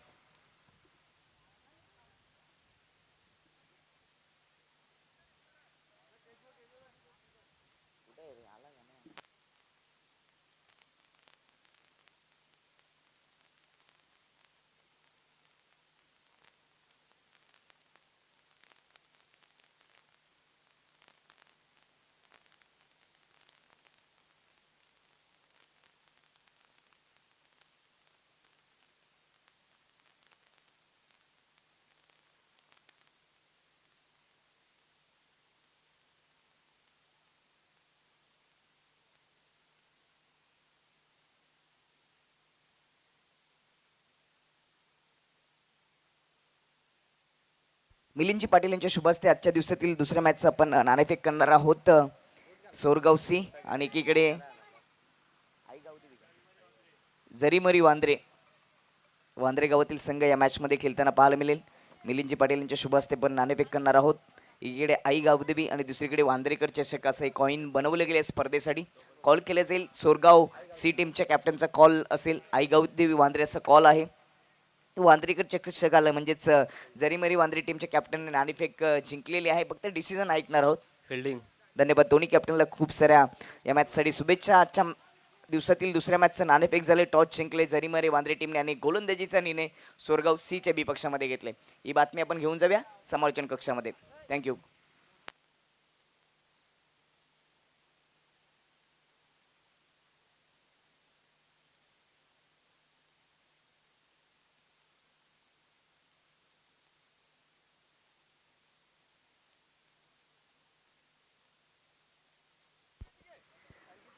मिलिंदजी पाटील यांच्या शुभ हस्ते आजच्या दिवसातील दुसऱ्या मॅचचा आपण नाणेफेक करणार आहोत. सोरगावसी आणि एकीकडे जरीमरी वांद्रे गावातील संघ या मॅच मध्ये खेळताना पाहायला मिळेल. मिलिंदजी पाटील यांच्या शुभ हस्ते पण नाणेफेक करणार आहोत. एकीकडे आई गावदेवी आणि दुसरीकडे वांद्रेकर चषक असं एक कॉईन बनवलं गेले स्पर्धेसाठी. कॉल केला जाईल सोरगाव सी टीमच्या कॅप्टनचा कॉल असेल. आई गावदेवी वांद्रे असा कॉल आहे. वांद्रेकर चषकाला म्हणजेच जरीमरी वांद्रे टीमच्या कॅप्टनने नाणेफेक जिंकलेली आहे. फक्त डिसिजन ऐकणार आहोत. फिल्डिंग. धन्यवाद. दोन्ही कॅप्टनला खूप साऱ्या या मॅचसाठी शुभेच्छा. आजच्या दिवसातील दुसऱ्या मॅचचं नाणेफेक झाले. टॉस जिंकले जरीमरी वांद्रे टीमने आणि गोलंदाजीचा निर्णय सोरगाव सीच्या बी पक्षामध्ये घेतले. ही बातमी आपण घेऊन जाऊया समालोचन कक्षामध्ये. थँक्यू.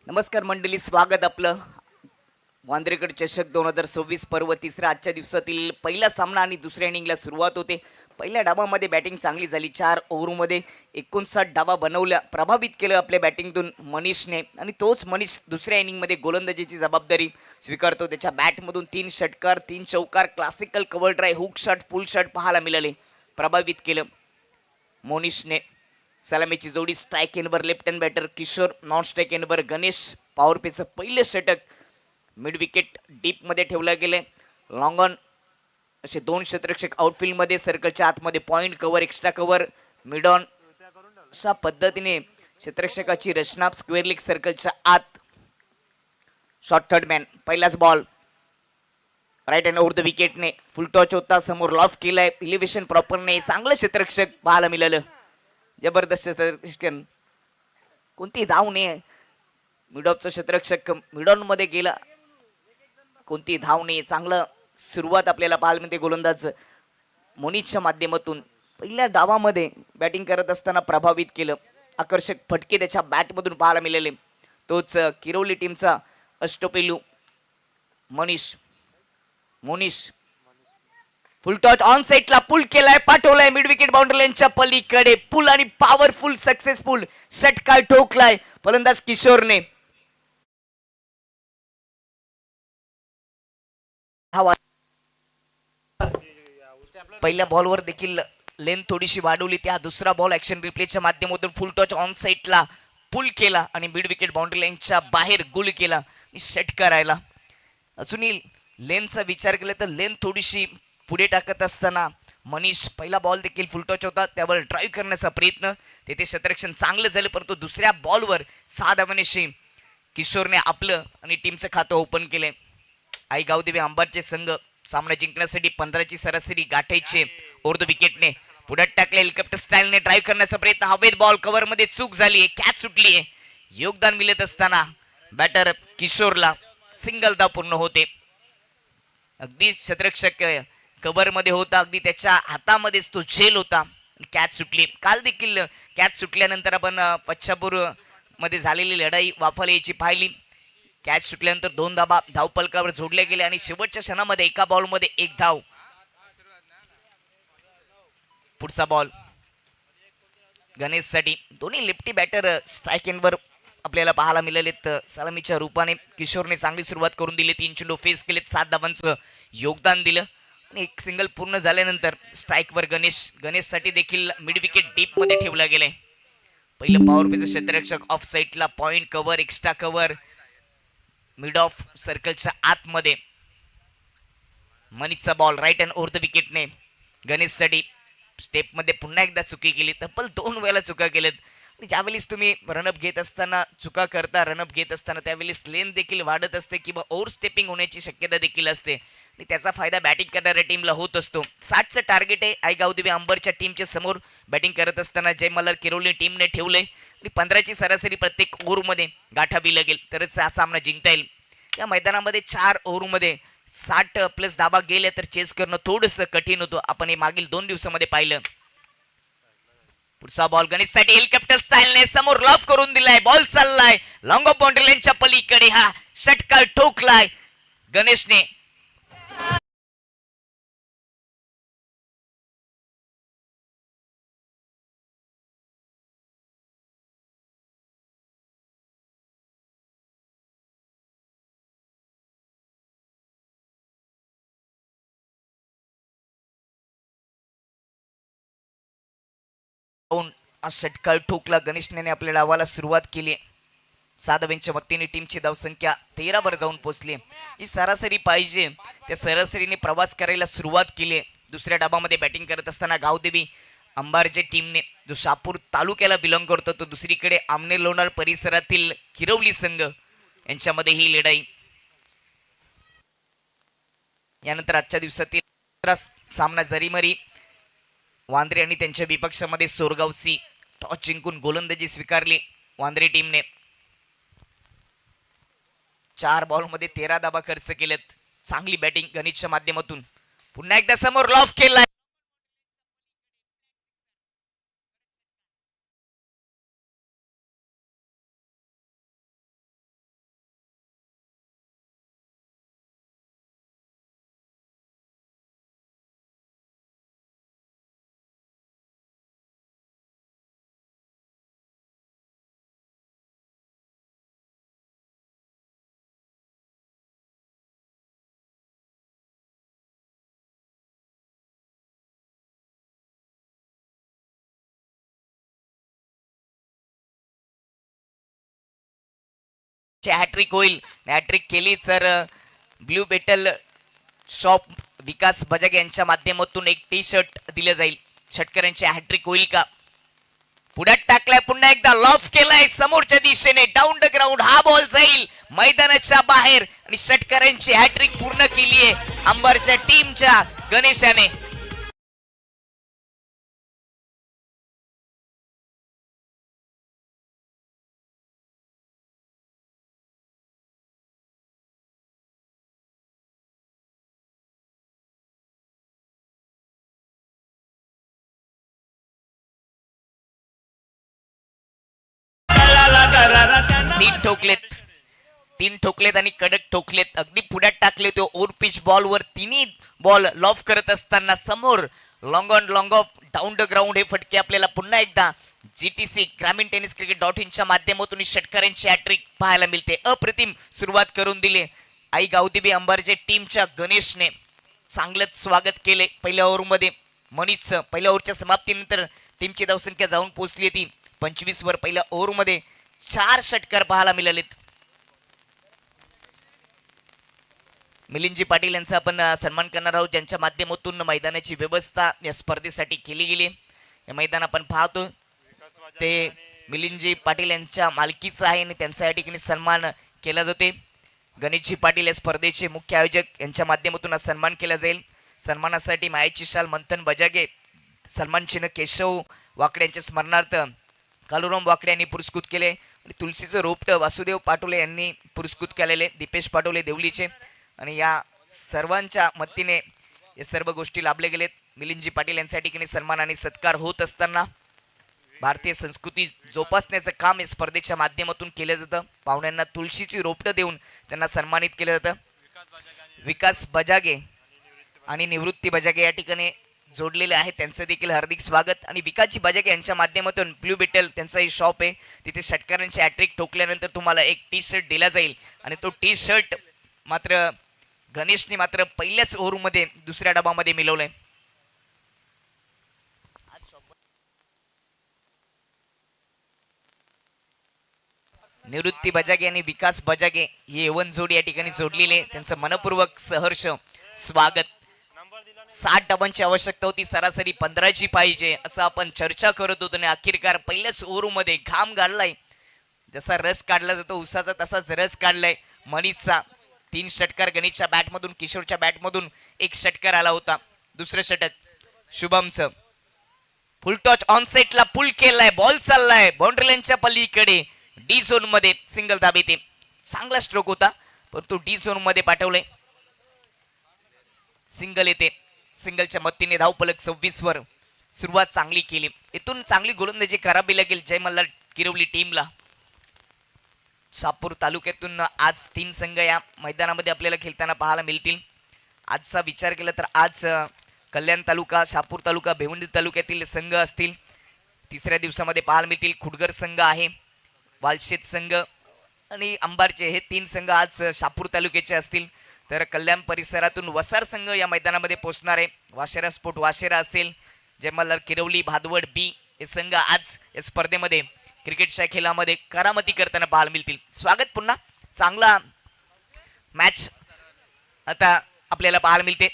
नमस्कार मंडळी, स्वागत आपलं वांद्रेकर चषक 2026 पर्व तिसरा. आजच्या दिवसातील पहिला सामना आणि दुसऱ्या इनिंगला सुरुवात होते. पहिल्या डावामध्ये बॅटिंग चांगली झाली. 4 ओव्हरमध्ये 59 डावा बनवल्या. प्रभावित केलं आपल्या बॅटिंगतून मनीषने आणि तोच मनीष दुसऱ्या इनिंगमध्ये गोलंदाजीची जबाबदारी स्वीकारतो. त्याच्या बॅटमधून 3 षटकार 3 चौकार, classical cover drive, hook shot, full shot पाहायला मिळाले. प्रभावित केलं मनीषने. सलामीची जोडी स्ट्राईक एंडवर left hand batter Kishore, non strike एंडवर गणेश. पॉवर प्लेचं पहिलं षटक मिड विकेट डीपमध्ये ठेवलं गेले. लॉंग ऑन असे 2 क्षेत्ररक्षक आउटफील्डमध्ये, सर्कलच्या आतमध्ये point cover, extra cover, mid on. अशा पद्धतीने क्षेत्ररक्षकाची रचना. स्क्वेअर लेग सर्कलच्या आत. Short third man. पहिलाच ball right hand over the विकेटने. फुल टॉच होता. समोर लॉफ केलाय. इलिव्हेशन प्रॉपर नाही. चांगलं क्षेत्ररक्षक पाहायला मिळालं. जबरदस्त क्षेत्ररक्षण. कोणती धाव नाही. मिड ऑफचा क्षेत्ररक्षक मिडॉन मध्ये गेला. कोणती धाव नाही. चांगलं सुरुवात आपल्याला पाहायला मिळते गोलंदाज मोनिशच्या माध्यमातून. पहिल्या डावामध्ये बॅटिंग करत असताना प्रभावित केलं. आकर्षक फटके त्याच्या बॅटमधून पाहायला मिळाले. तोच किरोली टीमचा अष्टपैलू मोनिश. फुल टॉच ऑन साइडला पुल केलाय, पाठवलाय मिड विकेट बाउंड्री लाईनच्या पलीकडे. पुल आणि पॉवरफुल सक्सेसफुल षटकार ठोकलाय फलंदाज किशोरने. पहिल्या बॉलवर देखील लेंथ थोडीशी वाढवली. त्या दुसरा बॉल ऍक्शन रिप्लेच्या माध्यमातून फुल टॉच ऑन साइडला पुल केला आणि मिड विकेट बाउंड्री लाईनच्या बाहेर गोल केला. षटकार राहिला. अजूनही लेंथचा विचार केला तर लेंथ थोडीशी पुढे टाकत असताना मनीष पहिला बॉल देखील फुल टॉच होता, त्यावर ड्राईव्ह करण्याचा प्रयत्न. तेथे क्षेत्ररक्षण चांगलं झालं, परंतु दुसऱ्या बॉलवर 6 धावांनी किशोरने आपलं आणि टीमचं खातं ओपन केले. आई गावदेवी अंबारचे संघ सामना जिंकण्यासाठी 15ची सरासरी गाठायचे. ओव्हर द विकेटने पुढे टाकले. हेलिकॉप्टर स्टाईलने ड्राईव्ह करण्याचा प्रयत्न. हवेत बॉल कव्हर मध्ये चूक झाली. कॅच सुटली. योगदान मिळत असताना बॅटर किशोरला सिंगल धाव पूर्ण होते. अगदी क्षेत्ररक्षक कव्हर मध्ये होता. अगदी त्याच्या हातामध्येच तो झेल होता. कॅच सुटली. काल देखील कॅच सुटल्यानंतर आपण पच्छापूर मध्ये झालेली लढाई वाफाला याची पाहिली. कॅच सुटल्यानंतर 2 धाबा धावपलकावर जोडले गेले आणि शेवटच्या क्षणामध्ये एका बॉलमध्ये 1 धाव. पुढचा बॉल गणेशसाठी. दोन्ही लेफ्टी बॅटर स्ट्राईक एंडवर आपल्याला पाहायला मिळालेत. सलामीच्या रूपाने किशोरने चांगली सुरुवात करून दिली. 3 चेंडू फेस केलेत. 7 धावांचं योगदान दिलं आणि 1 सिंगल पूर्ण झाल्यानंतर स्ट्राईकवर गणेशसाठी देखील मिड विकेट डीप मध्ये ठेवला गेलाय. पहिलं पॉवर प्लेचं क्षेत्ररक्षक ऑफ साइडला point cover, extra cover, mid off सर्कलच्या आतमध्ये. मनीषचा ball right hand over the विकेटने गणेशसाठी. स्टेपमध्ये पुन्हा एकदा चुकी केली. तब्बल 2 वेळा चुका केल्यात. ज्यावेळेस तुम्ही रनअप घेत असताना चुका करता, रनअप घेत असताना त्यावेळेस लेन देखील वाढत असते किंवा ओव्हर स्टेपिंग होण्याची शक्यता देखील असते आणि त्याचा फायदा बॅटिंग करणाऱ्या टीमला होत असतो. 60चं टार्गेट आहे आई गावदेवी अंबरच्या टीमच्या समोर बॅटिंग करत असताना जय मल्हार किरोली टीमने ठेवलंय आणि 15ची सरासरी प्रत्येक ओव्हरमध्ये गाठावी लागेल तरच हा सामना जिंकता येईल. या मैदानामध्ये 4 ओव्हरमध्ये 60+ धाबा गेल्या तर चेस करणं थोडंसं कठीण होतं. आपण हे मागील 2 दिवसामध्ये पाहिलं. पुढचा बॉल गणेशसाठी. हेलिकॉप्टर स्टाईलने समोर लॉफ करून दिलाय. बॉल चाललाय लॉंग ऑफ बाउंड्री लाईनच्या पलीकडे. हा षटकार ठोकलाय गणेशने. षटकार ठोकला. गणेशने आपल्या डावाला सुरुवात केली. 7 धावांच्या मदतीने टीमची धावसंख्या 13 वर जाऊन पोहोचली. जी सरासरी पाहिजे त्या सरासरीने प्रवास करायला सुरुवात केली. दुसऱ्या डाबामध्ये बॅटिंग करत असताना गावदेवी अंबारच्या टीमने जो शहापूर तालुक्याला बिलॉंग करतो तो दुसरीकडे आमने लोणार परिसरातील किरवली संघ यांच्यामध्ये ही लढाई. यानंतर आजच्या दिवसातील सामना जरीमरी वांद्रे आणि त्यांच्या विपक्षामध्ये सोरगावसी. टॉस जिंकून गोलंदाजी स्वीकारली वांद्रे टीमने. 4 बॉलमध्ये 13 धावा खर्च केलेत. चांगली बॅटिंग गणेशच्या माध्यमातून. पुन्हा एकदा समोर लॉफ केला. हॅट्रिक होईल. हॅट्रिक केली तर ब्लू बेटल शॉप विकास बजागे यांच्या माध्यमातून एक टी शर्ट दिले जाईल. षटकरांची हॅट्रिक होईल का? पुढ्यात टाकलाय. पुन्हा एकदा लॉफ केलाय समोरच्या दिशेने. डाऊन द ग्राउंड हा बॉल जाईल मैदानाच्या बाहेर आणि षटकरांची हॅट्रिक पूर्ण केली आहे अंबरच्या टीमच्या गणेशाने. तीन ठोकलेत आणि कडक ठोकलेत. अगदी पुढ्यात टाकले तो ओव्हर पिच बॉलवर. तिन्ही बॉल लॉफ करत असताना समोर long on long of down the ground हे फटके आपल्याला पुन्हा एकदा GTC ग्रामीण टेनिस क्रिकेट .in माध्यमातून षटकरांची हॅट्रिक पाहायला मिळते. अप्रतिम सुरुवात करून दिली आई गावदेवी अंबारचे टीमच्या गणेशने. चांगलंच स्वागत केले पहिल्या ओव्हरमध्ये मनीषचं. पहिल्या ओव्हरच्या समाप्तीनंतर टीमची धावसंख्या जाऊन पोहोचली ती 25 वर. पहिल्या ओव्हरमध्ये 4 षटकार पाहायला मिळालेत. मिलिंदजी पाटील यांचा आपण सन्मान करणार आहोत ज्यांच्या माध्यमातून मैदानाची व्यवस्था या स्पर्धेसाठी केली गेली. हे मैदान आपण पाहतो ते मिलिंदजी पाटील यांच्या मालकीचं आहे आणि त्यांचा या ठिकाणी सन्मान केला जातोय. गणेशजी पाटील या स्पर्धेचे मुख्य आयोजक यांच्या माध्यमातून हा सन्मान केला जाईल. सन्मानासाठी मायाची शाल मंथन बजागे, सन्मान चिन्ह केशव वाकडे यांच्या स्मरणार्थ कालुराम वाकडे यांनी पुरस्कृत केले आणि तुलसीचं रोपटं वासुदेव पाटोले यांनी पुरस्कृत केलेले. दीपेश पाटोले देवलीचे. आणि या सर्वांच्या मदतीने या सर्व गोष्टी लाभले गेलेत. मिलिंदजी पाटील यांच्या ठिकाणी सन्मान आणि सत्कार होत असताना भारतीय संस्कृती जोपासण्याचं काम या स्पर्धेच्या माध्यमातून केलं जातं. पाहुण्यांना तुळशीची रोपटं देऊन त्यांना सन्मानित केलं जातं. विकास बजागे आणि निवृत्ती बजागे या ठिकाणी जोडलेले आहेत. त्यांचं देखील हार्दिक स्वागत. आणि विकासजी बजागे यांच्या माध्यमातून ब्लू बेटल त्यांचाही शॉप आहे. तिथे षटकारांची हॅट्रिक ठोकल्यानंतर तुम्हाला एक टी शर्ट दिला जाईल आणि तो टी शर्ट मात्र गणेशने मात्र पहिल्याच ओव्हरमध्ये दुसऱ्या डबामध्ये मिळवलंय. निवृत्ती बजागे आणि विकास बजागे ही एवन जोडी या ठिकाणी जोडलेली. त्यांचं मनपूर्वक सहर्ष स्वागत. 60 डबांची आवश्यकता होती, सरासरी 15ची पाहिजे असं आपण चर्चा करत होतो आणि अखेरकार पहिल्याच ओव्हरमध्ये घाम गाळलाय. जसा रस काढला जातो उसाचा तसाच रस काढलाय मनीषचा. 3 षटकार गणेशच्या बॅटमधून, किशोरच्या बॅटमधून 1 षटकार आला होता. दुसरं षटक शुभमचं. फुल टॉच ऑन सेटला पुल केलाय. बॉल चाललाय बाउंड्री लाईनच्या पलीकडे. डी झोन मध्ये सिंगल धाब येते. चांगला स्ट्रोक होता परंतु डी झोन मध्ये पाठवले. सिंगल येते. सिंगलच्या मदतीने धावफलक 26 वर. सुरुवात चांगली केली. इथून चांगली गोलंदाजी करावी लागेल जय मल्हार किरवली टीमला. शहापूर तालुक्यातून आज 3 संघ या मैदानामध्ये आपल्याला खेळताना पाहायला मिळतील. आजचा विचार केला तर आज कल्याण तालुका, शहापूर तालुका, भिवंडी तालुक्यातील संघ असतील. तिसऱ्या दिवसामध्ये पाहायला मिळतील खुडगर संघ आहे, वालशेत संघ आणि अंबारचे. हे 3 संघ आज शहापूर तालुक्याचे असतील. तर कल्याण परिसरातून वसार संघ या मैदानामध्ये पोहोचणार आहे. वाशेरा स्पोर्ट वाशेरा असेल, जय मल्हार किरवली भादवड बी हे संघ आज या स्पर्धेमध्ये क्रिकेटच्या खेळामध्ये करामती करताना पाहायला मिळतील. स्वागत पुन्हा. चांगला मॅच आता आपल्याला पाहायला मिळते.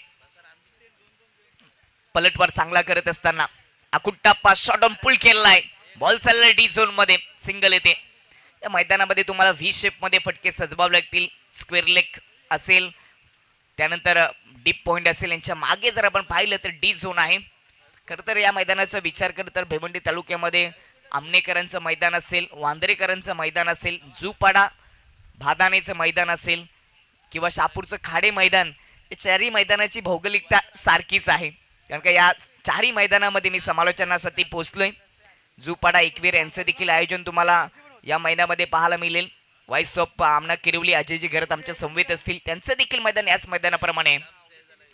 पलटवार चांगला करत असताना अकुट्टाप्पा शॉट ऑन पुल केलाय. बॉल चालला डी झोन मध्ये, सिंगल येते. या मैदानामध्ये तुम्हाला व्ही शेप मध्ये फटके सजवावे लागतील. स्क्वेअर लेग असेल, त्यानंतर डीप पॉइंट असेल. यांच्या मागे जर आपण पाहिलं तर डी झोन आहे. खरं तर या मैदानाचा विचार करत तर भिवंडी तालुक्यामध्ये आमनेकरांचं मैदान असेल, वांद्रेकरांचं मैदान असेल, जुपाडा भादानेचं मैदान असेल किंवा शहापूरचं खाडे मैदान, हे चारही मैदानाची भौगोलिकता सारखीच आहे. कारण का या चारही मैदानामध्ये मी समालोचनासाठी पोहोचलोय. जुपाडा एकवीर यांचं देखील आयोजन तुम्हाला या महिन्यामध्ये पाहायला मिळेल. व्हाईस ऑफ आमना किरवली अजयजी घरात आमच्या समवेत असतील, त्यांचं देखील मैदान याच मैदानाप्रमाणे.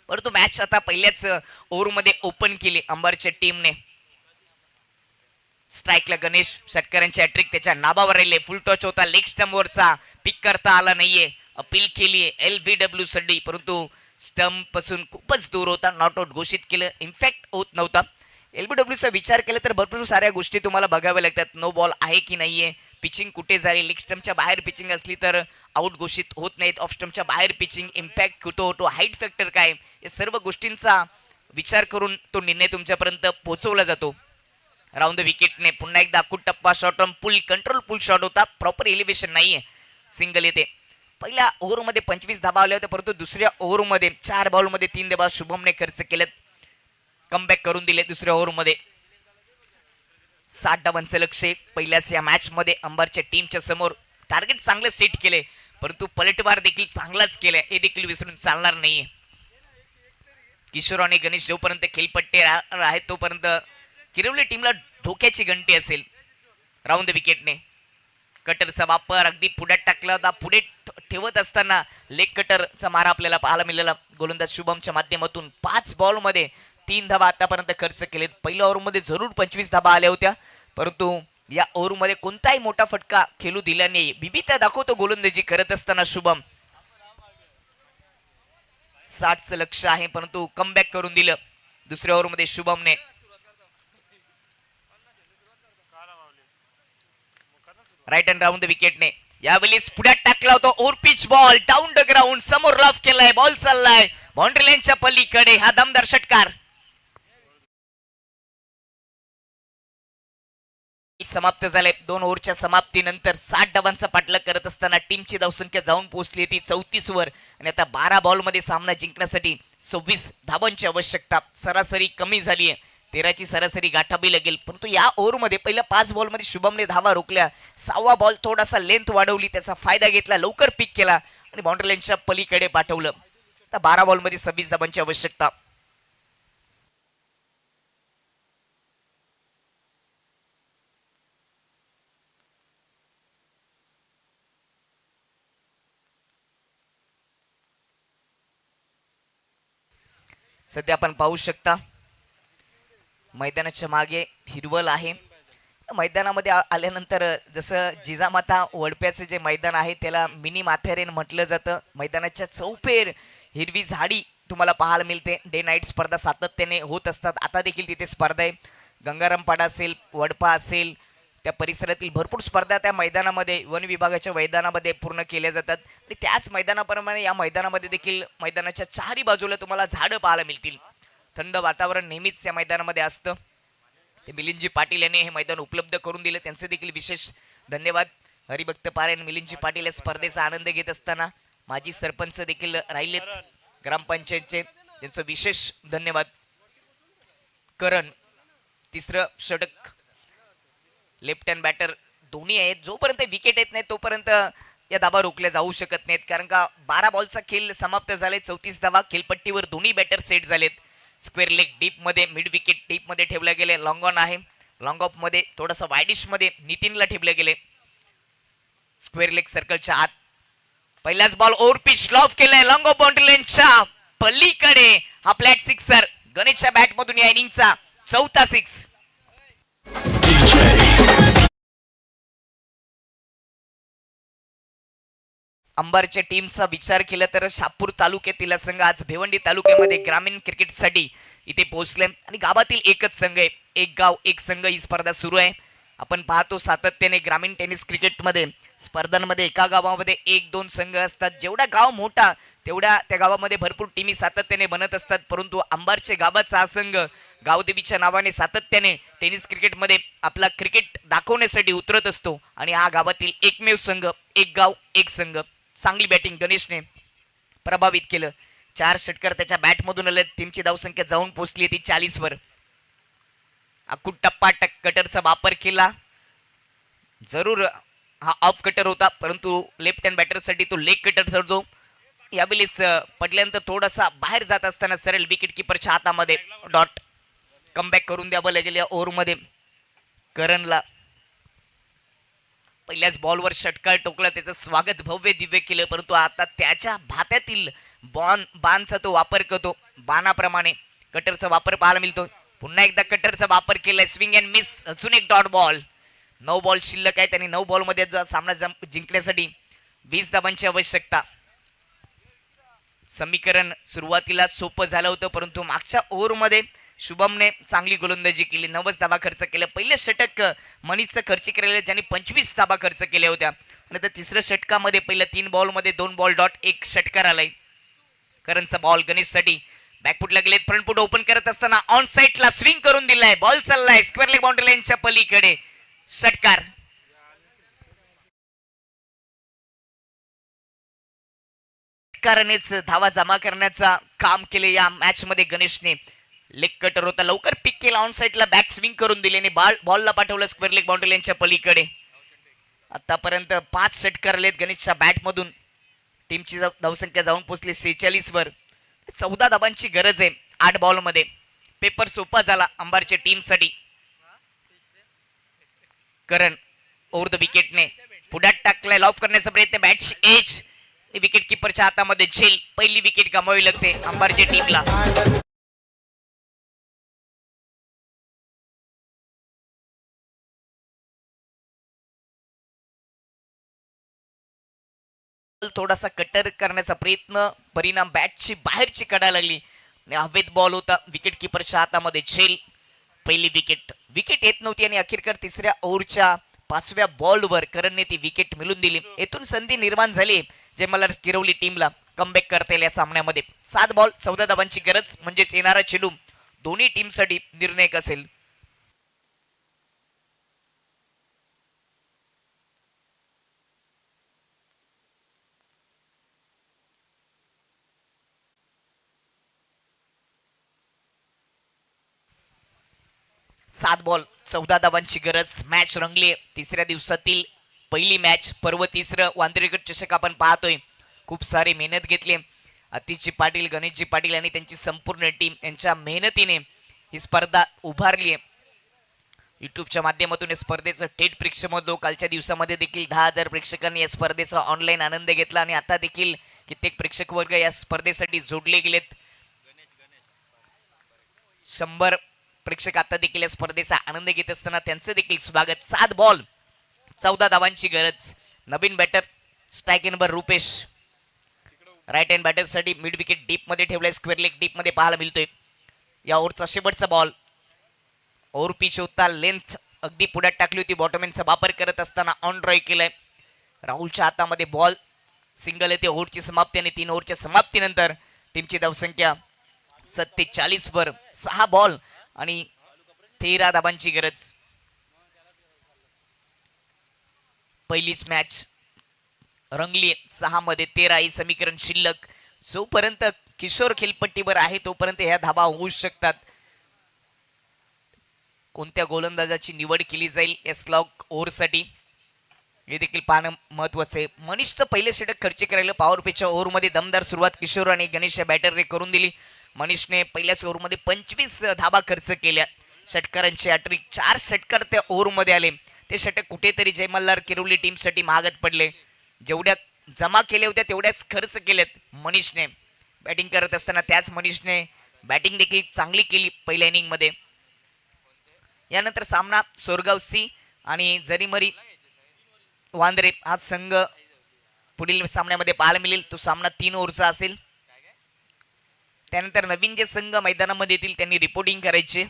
परंतु मॅच आता पहिल्याच ओव्हरमध्ये ओपन केली अंबरच्या टीमने. स्ट्राईकला गणेश षटकरांची हॅट्रिक त्याच्या नाबावर राहिले. फुल टच होता, लेग स्टंप वरचा पिक करता आला नाहीये. अपील केली LBW सड्डी, परंतु स्टंप पासून खूपच दूर होता. नॉट आउट घोषित केलं, इनफॅक्ट होत नव्हता. LBWचा विचार केला तर भरपूर साऱ्या गोष्टी तुम्हाला बघाव्या लागतात. नो बॉल आहे की नाहीये, पिचिंग कुठे झाली, लेग स्टंपच्या बाहेर पिचिंग असली तर आउट घोषित होत नाहीत. ऑफ स्टंपच्या बाहेर पिचिंग, इम्पॅक्ट कुठं होतो, हाईट फॅक्टर काय, या सर्व गोष्टींचा विचार करून तो निर्णय तुमच्यापर्यंत पोहोचवला जातो. राऊंड द विकेटने पुन्हा एकदा अकुट्टाप्पा shot on pull, control pull shot होता, प्रॉपर एलिव्हेशन नाहीये, सिंगल येते. पहिल्या ओव्हरमध्ये 25 धाबा आल्या होत्या, परंतु दुसऱ्या ओव्हरमध्ये 4 बॉलमध्ये 3 धाबा शुभमने खर्च केलेत. कमबॅक करून दिले दुसऱ्या ओव्हरमध्ये. 60 धावांचं लक्ष पहिल्याच या मॅच मध्ये अंबरच्या टीमच्या समोर. टार्गेट चांगलं सेट केले, परंतु पलटवार देखील चांगलाच केलाय, हे देखील विसरून चालणार नाहीये. किशोर आणि गणेश जोपर्यंत खेळपट्टे आहेत तोपर्यंत किरवली टीमला धोक्याची घंटी असेल. राऊंड द विकेटने कटरचा वापर अगदी पुढ्यात टाकला होता. पुढे ठेवत असताना लेग कटरचा मारा आपल्याला पाहायला मिळाला गोलंदाज शुभमच्या माध्यमातून. 5 बॉलमध्ये 3 धावा आतापर्यंत खर्च केलेत. पहिल्या ओव्हरमध्ये जरूर 25 धाबा आल्या होत्या, परंतु या ओव्हरमध्ये कोणताही मोठा फटका खेळू दिला नाही. बिबिता दाखवतो गोलंदाजी करत असताना शुभम. 60चं लक्ष आहे, परंतु कमबॅक करून दिलं दुसऱ्या ओव्हरमध्ये शुभमने. राईट अँड राऊंड द विकेटने यावेळेस पुढ्यात टाकला होता. Over pitch ball down the ground, समोर लॉफ केलाय, बॉल चाललाय बाउंड्री लाईनच्या पलीकडे. हा दमदार षटकार समाप्त झाले. 2 ओव्हरच्या समाप्तीनंतर 60 धावांचा पाठलाग करत असताना टीमची धावसंख्या जाऊन पोहोचली ती 34 वर आणि आता 12 बॉलमध्ये सामना जिंकण्यासाठी 26 धावांची आवश्यकता. सरासरी कमी झाली आहे, 13ची सरासरी गाठावी लागेल. परंतु या ओव्हरमध्ये पहिल्या 5 बॉलमध्ये शुभमने धावा रोखल्या. 6वा बॉल थोडासा लेंथ वाढवली, त्याचा फायदा घेतला, लवकर पिक केला आणि बाउंड्री लाईनच्या पलीकडे पाठवलं. आता 12 बॉलमध्ये 26 धावांची आवश्यकता. सध्या आपण पाहू शकता मैदानाच्या मागे हिरवल आहे. मैदानामध्ये आल्यानंतर जसं जिजामाता वडप्याचं जे मैदान आहे त्याला मिनी माथेरेन म्हटलं जातं. मैदानाच्या चौफेर हिरवी झाडी तुम्हाला पाहायला मिळते. डे नाईट स्पर्धा सातत्याने होत असतात. आता देखील तिथे स्पर्धा आहे. गंगारामपाडा असेल, वडपा असेल, त्या परिसरातील भरपूर स्पर्धा त्या मैदानामध्ये वन विभागाच्या मैदानामध्ये पूर्ण केल्या जातात. आणि त्याच मैदानाप्रमाणे या मैदानामध्ये देखील मैदानाच्या चारही बाजूला तुम्हाला झाडं पाहायला मिळतील. थंड वातावरण नेहमीच या मैदानामध्ये असतं. ते मिलिंदजी पाटील यांनी हे मैदान उपलब्ध करून दिले, त्यांचे देखील विशेष धन्यवाद. हरिभक्त पारायण मिलिंदजी पाटील या स्पर्धेचा आनंद घेत असताना माजी सरपंच देखील राहिलेत ग्रामपंचायतचे, त्यांचं विशेष धन्यवाद. करण तिसरं षटक, लेफ्ट हँड बॅटर दोन्ही आहेत. जोपर्यंत विकेट येत नाही तोपर्यंत या धाबा रोखल्या जाऊ शकत नाहीत, कारण का 12 बॉलचा खेळ समाप्त झाले. 34 धाबा खेळपट्टीवर दोन्ही बॅटर सेट झालेत. स्क्वेअर लेग डीप मध्ये, मिड विकेट डीप मध्ये ठेवले गेले. लॉंग ऑन आहे, लॉंग ऑफ मध्ये थोडासा वायडिश मध्ये नितीनला ठेवले गेले. स्क्वेअर लेग सर्कलच्या आत पहिलाच बॉल ओव्हर पिच लॉफ केलाय. लॉंग ऑफ बाउंड्री लाईनच्या पलीकडे हा फ्लॅट सिक्सर. गणेशच्या बॅट मधून या इनिंगचा 4था सिक्स. अंबरच्या टीमचा विचार केला तर शहापूर तालुक्यातील संघ आज भिवंडी तालुक्यामध्ये ग्रामीण क्रिकेटसाठी इथे पोहोचले आणि गावातील एकच संघ आहे, एक गाव एक संघ ही स्पर्धा सुरू आहे. आपण पाहतो सातत्याने ग्रामीण टेनिस क्रिकेटमध्ये स्पर्धांमध्ये एका गावामध्ये एक दोन संघ असतात. जेवढा गाव मोठा तेवढ्या त्या गावामध्ये भरपूर टीमी सातत्याने बनत असतात. परंतु अंबारचे गावाचा हा संघ गावदेवीच्या नावाने सातत्याने टेनिस क्रिकेटमध्ये आपला क्रिकेट दाखवण्यासाठी उतरत असतो आणि हा गावातील एकमेव संघ, एक गाव एक संघ. चांगली बॅटिंग गणेशने प्रभावित केलं. 4 षटकार त्याच्या बॅटमधून आले. टीमची धावसंख्या जाऊन पोहोचली ती 40 वर. अकुट टप्पा कटरचा वापर केला. जरूर हा ऑफ कटर होता परंतु लेफ्ट हँड बॅटरसाठी तो लेग कटर ठरतो. यावेळेस पडल्यानंतर थोडासा बाहेर जात असताना सरळ विकेट किपरच्या हातामध्ये डॉट. कमबॅक करून द्यावं लागेल या ओव्हरमध्ये करणला. पहिल्याच बॉलवर षटकार टोकला, त्याचं स्वागत भव्य दिव्य केलं. परंतु आता त्याच्या भात्यातील बाणचा तो वापर करतो. बाणाप्रमाणे कटरचा वापर पाहायला मिळतो. पुन्हा एकदा कटरचा वापर केलाय. Swing and miss. अजून एक डॉट बॉल. 9 बॉल शिल्लक आहे. त्यांनी 9 बॉलमध्ये सामना जिंकण्यासाठी 20 धावांची आवश्यकता. समीकरण सुरुवातीला सोपं झालं होतं परंतु मागच्या ओव्हरमध्ये शुभमने चांगली गोलंदाजी केली. 90 धावा खर्च केल्या. पहिले षटक मनीषचं खर्च केलेलं, ज्यांनी 25 धावा खर्च केल्या होत्या. नंतर तिसऱ्या षटकामध्ये पहिल्या 3 बॉलमध्ये 2 बॉल डॉट 1 षटकार आलाय. करणचा बॉल गणेशसाठी. बॅकफुटला गेलेत. फ्रंट ओपन करत असताना ऑन साईडला स्विंग करून दिलाय. बॉल चाललाय स्क्वेअर लेग बाउंड्री लाईनच्या पलीकडे. षटकार. षटकारानेच धावा जमा करण्याचा काम केले या मॅच मध्ये गणेशने. लेग कटर होता, लवकर पिक केला. ऑन साईडला बॅक स्विंग करून दिल्याने बॉलला पाठवलं स्क्वेअर लेग बाउंड्री लाईनच्या पलीकडे. आतापर्यंत 5 षटकार आलेत गणेशच्या बॅट मधून. टीमची धावसंख्या जाऊन पोहोचली 46 वर. 14 धावांची गरज आहे 8 बॉल मध्ये. पेपर सोपा झाला अंबारच्या टीम साठी. करण ओव्हर द विकेटने पुढ्यात टाकलाय. लॉफ करण्याचा प्रयत्न. बॅटची एज. विकेट किपरच्या हातामध्ये झेल. पहिली विकेट गमावी लागते अंबारच्या टीमला. थोडासा कटर करण्याचा प्रयत्न, परिणाम बॅटची बाहेरची कडा लागली. हवेत बॉल होता. विकेट किपरच्या हातामध्ये झेल. पहिली विकेट. विकेट येत नव्हती आणि अखेरकर तिसऱ्या ओव्हरच्या 5व्या बॉलवर करणने ती विकेट मिळून दिली. येथून संधी निर्माण झाली जयमल्लार गिरवली टीमला कमबॅक करता येईल या सामन्यामध्ये. 7 बॉल 14 धावांची गरज, म्हणजेच येणारा चेंडू दोन्ही टीमसाठी निर्णायक असेल. सात बॉल 14 धावांची गरज. मॅच रंगली. तिसऱ्या दिवसातील पहिली मॅच, पर्व तिसरं वांद्रेकर चषक आपण पाहतोय. खूप सारी मेहनत घेतली. अतिशजी पाटील, गणेशजी पाटील आणि त्यांची संपूर्ण टीम यांच्या मेहनतीने ही स्पर्धा उभारली आहे. युट्यूबच्या माध्यमातून या स्पर्धेचं थेट प्रेक्षक होतो. कालच्या दिवसामध्ये देखील 10,000 प्रेक्षकांनी या स्पर्धेचा ऑनलाईन आनंद घेतला आणि आता देखील कित्येक प्रेक्षक वर्ग या स्पर्धेसाठी जोडले गेलेत. 100 प्रेक्षक आता देखील या स्पर्धेचा आनंद घेत असताना त्यांचं देखील स्वागत. 7 बॉल 14 धावांची गरज. नवीन batter strike number Rupesh. Right hand बॅटरसाठी मिड विकेट डीप मध्ये ठेवलाय. स्क्वेअर लेग डीप मध्ये पाहायला मिळतोय. या ओव्हरचा शेवटचा बॉल. ओव्हर पिच होता. लेंथ अगदी पुढ्यात टाकली होती. बॉटमॅनचा वापर करत असताना ऑन ड्राईव्ह केलाय. राहुलच्या हातामध्ये बॉल. सिंगल येते. ओव्हरची समाप्ती आणि 3 ओव्हरच्या समाप्तीनंतर टीमची धावसंख्या 47 वर. 6 बॉल आणि 13 धावांची गरज. पहिलीच मॅच रंगली. 6 मध्ये 13 ही समीकरण शिल्लक. जोपर्यंत किशोर खेळपट्टीवर आहे तोपर्यंत ह्या धावा होऊ शकतात. कोणत्या गोलंदाजाची निवड केली जाईल या स्लॉग ओव्हरसाठी हे देखील पाहणं महत्वाचं आहे. मनीष तर पहिले षटक खर्च करायला पॉवर पिचच्या ओव्हरमध्ये दमदार सुरुवात किशोर आणि गणेश या बॅटरने करून दिली. मनीषने पहिल्याच ओव्हरमध्ये 25 धावा खर्च केल्या. षटकारांची हॅट्रिक. 4 षटकार त्या ओव्हरमध्ये आले. ते षटक कुठेतरी जयमल्लार किरवली टीमसाठी महागात पडले. जेवढ्या जमा केल्या होत्या तेवढ्याच खर्च केल्यात मनीषने. बॅटिंग करत असताना त्याच मनीषने बॅटिंग देखील चांगली केली पहिल्या इनिंगमध्ये. यानंतर सामना सोरगाव सी आणि जरीमरी वांद्रे हा संघ पुढील सामन्यामध्ये पाहायला मिळेल. तो सामना 3 ओव्हरचा असेल. त्यानंतर नवीन जे संघ मैदानामध्ये येतील त्यांनी रिपोर्टिंग करायचे.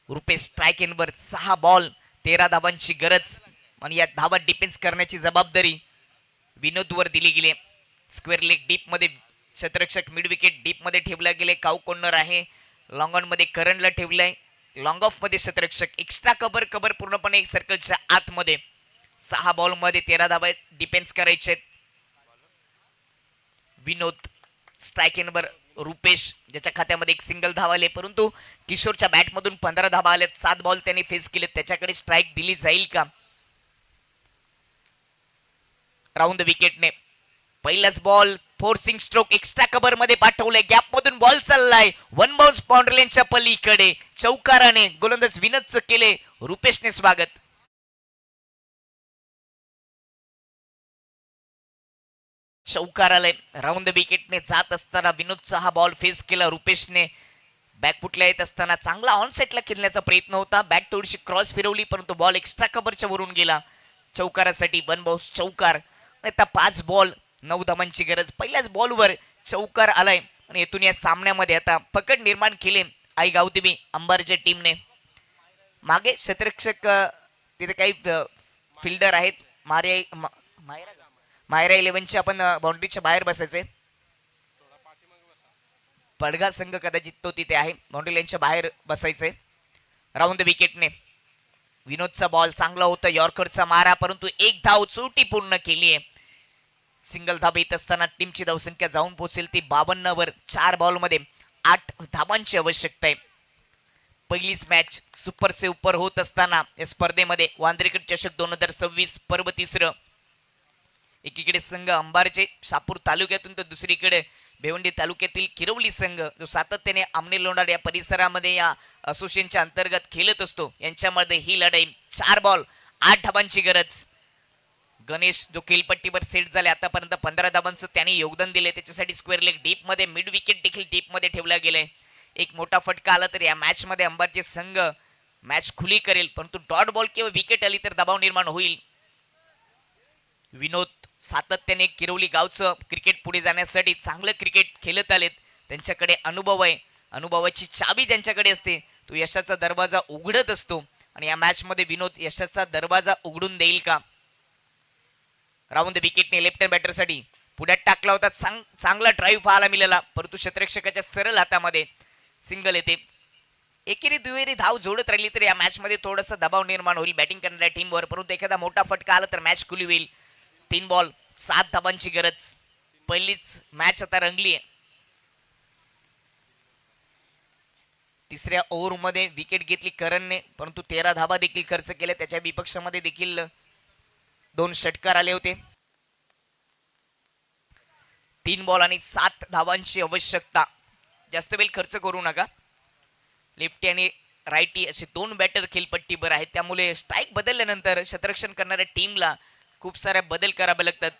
रुपेश स्ट्राईक एनवर 6 बॉल 13 धावांची गरज आणि या धावा डिफेन्स करण्याची जबाबदारी विनोदवर दिली गेली. स्क्वेअर लेग डीप मध्ये क्षेत्ररक्षक मिड विकेट डीप मध्ये ठेवला गेले. काऊ कॉर्नर आहे. लॉंग ऑन मध्ये करणला ठेवलाय. लॉंग ऑफ मध्ये क्षेत्ररक्षक एक्स्ट्रा कव्हर पूर्णपणे एक सर्कलच्या आतमध्ये 6 बॉल मध्ये 13 धावा डिफेन्स करायचे. विनोद स्ट्राईक एनवर रुपेश ज्याच्या खात्यामध्ये एक सिंगल धावा आले, परंतु किशोरच्या बॅटमधून 15 धावा आल्या. 7 बॉल त्यांनी फेस केले. त्याच्याकडे स्ट्राईक दिली जाईल का? राऊंड विकेटने पहिलाच ball forcing stroke extra cover मध्ये पाठवलंय. गॅप मधून बॉल चाललाय. वन बाउन्स बाउंड्रीच्या पलीकडे चौकाराने गोलंदाज विनोदचं केले रुपेशने स्वागत. चौकार आलाय. राऊंड विकेटने जात असताना विनोदचा हा बॉल फेस केला रुपेशने. बॅकफुटला येत असताना चांगला ऑन सेटला खेळण्याचा प्रयत्न होता. बॅक थोडीशी क्रॉस फिरवली, परंतु बॉल एक्स्ट्रा कव्हरच्या वरून गेला. चौकारासाठी वन बाउन्स चौकार. आता 5 बॉल 9 धावांची गरज. पहिल्याच बॉलवर चौकार आलाय आणि येथून या सामन्यामध्ये आता पकड निर्माण केले आई गावदेवी अंबारच्या टीमने. मागे क्षेत्ररक्षक तिथे काही फिल्डर आहेत. मायरा 11चे आपण बाउंड्रीच्या बाहेर बसायचे. पडगा संघ कदाचित तो तिथे आहे. बाउंड्री लाईनच्या बाहेर बसायचे. राऊंड विकेटने विनोदचा बॉल चांगला होता. यॉर्करचा मारा, परंतु एक धाव चोटी पूर्ण केली आहे. सिंगल धाव येत असताना टीमची धावसंख्या जाऊन पोहोचेल ती 52 वर. 4 बॉल मध्ये 8 धावांची आवश्यकता आहे. पहिलीच मॅच सुपर से उपर होत असताना या स्पर्धेमध्ये वांद्रेकर चषक 2026 पर्व 3. एकीकडे संघ अंबारचे शापूर तालुक्यातून तर दुसरीकडे भिवंडी तालुक्यातील किरवली संघ जो सातत्याने आमने लोंढाड या परिसरामध्ये या असोसिएशनच्या अंतर्गत खेळत असतो, यांच्यामध्ये ही लढाई. 4 बॉल 8 धावांची गरज. गणेश जो खेळपट्टीवर सेट झाले, आतापर्यंत 15 धावांचं त्यांनी योगदान दिले. त्याच्यासाठी स्क्वेअर लेग डीप मध्ये मिड विकेट देखील डीप मध्ये ठेवला गेलाय. एक मोठा फटका आला तर या मॅच मध्ये अंबारचे संघ मॅच खुली करेल, परंतु डॉट बॉल किंवा विकेट आली तर दबाव निर्माण होईल. विनोद सातत्याने किरवली गावचं क्रिकेट पुढे जाण्यासाठी चांगलं क्रिकेट खेळत आलेत. त्यांच्याकडे अनुभव आहे. अनुभवाची चाबी त्यांच्याकडे असते. तो यशाचा दरवाजा उघडत असतो आणि या मॅच मध्ये विनोद यशाचा दरवाजा उघडून देईल का? राऊंड विकेटने लेफ्ट हँड बॅटरसाठी पुढ्यात टाकला होता. चांगला ड्राईव्ह पाहायला मिळाला, परंतु क्षेत्ररक्षकाच्या सरळ हातामध्ये सिंगल येते. एकेरी दुहेरी धाव जोडत राहिली तर या मॅच मध्ये थोडासा दबाव निर्माण होईल बॅटिंग करणाऱ्या टीमवर, परंतु एखादा मोठा फटका आला तर मॅच खुली होईल. 3 बॉल 7 धावांची गरज. पहिलीच मॅच आता रंगली आहे. तिसऱ्या ओव्हर मध्ये विकेट घेतली करणने, परंतु 13 धावा देखील खर्च केल्या. त्याच्या विपक्षामध्ये देखील 2 षटकार आले होते. 3 बॉल आणि 7 धावांची आवश्यकता. जास्त वेळ खर्च करू नका. लेफ्टी आणि राईटी असे 2 बॅटर खेळपट्टीवर आहेत, त्यामुळे स्ट्राईक बदलल्यानंतर क्षेत्ररक्षण करणाऱ्या टीमला खूप सारे बदल करावे लागतात.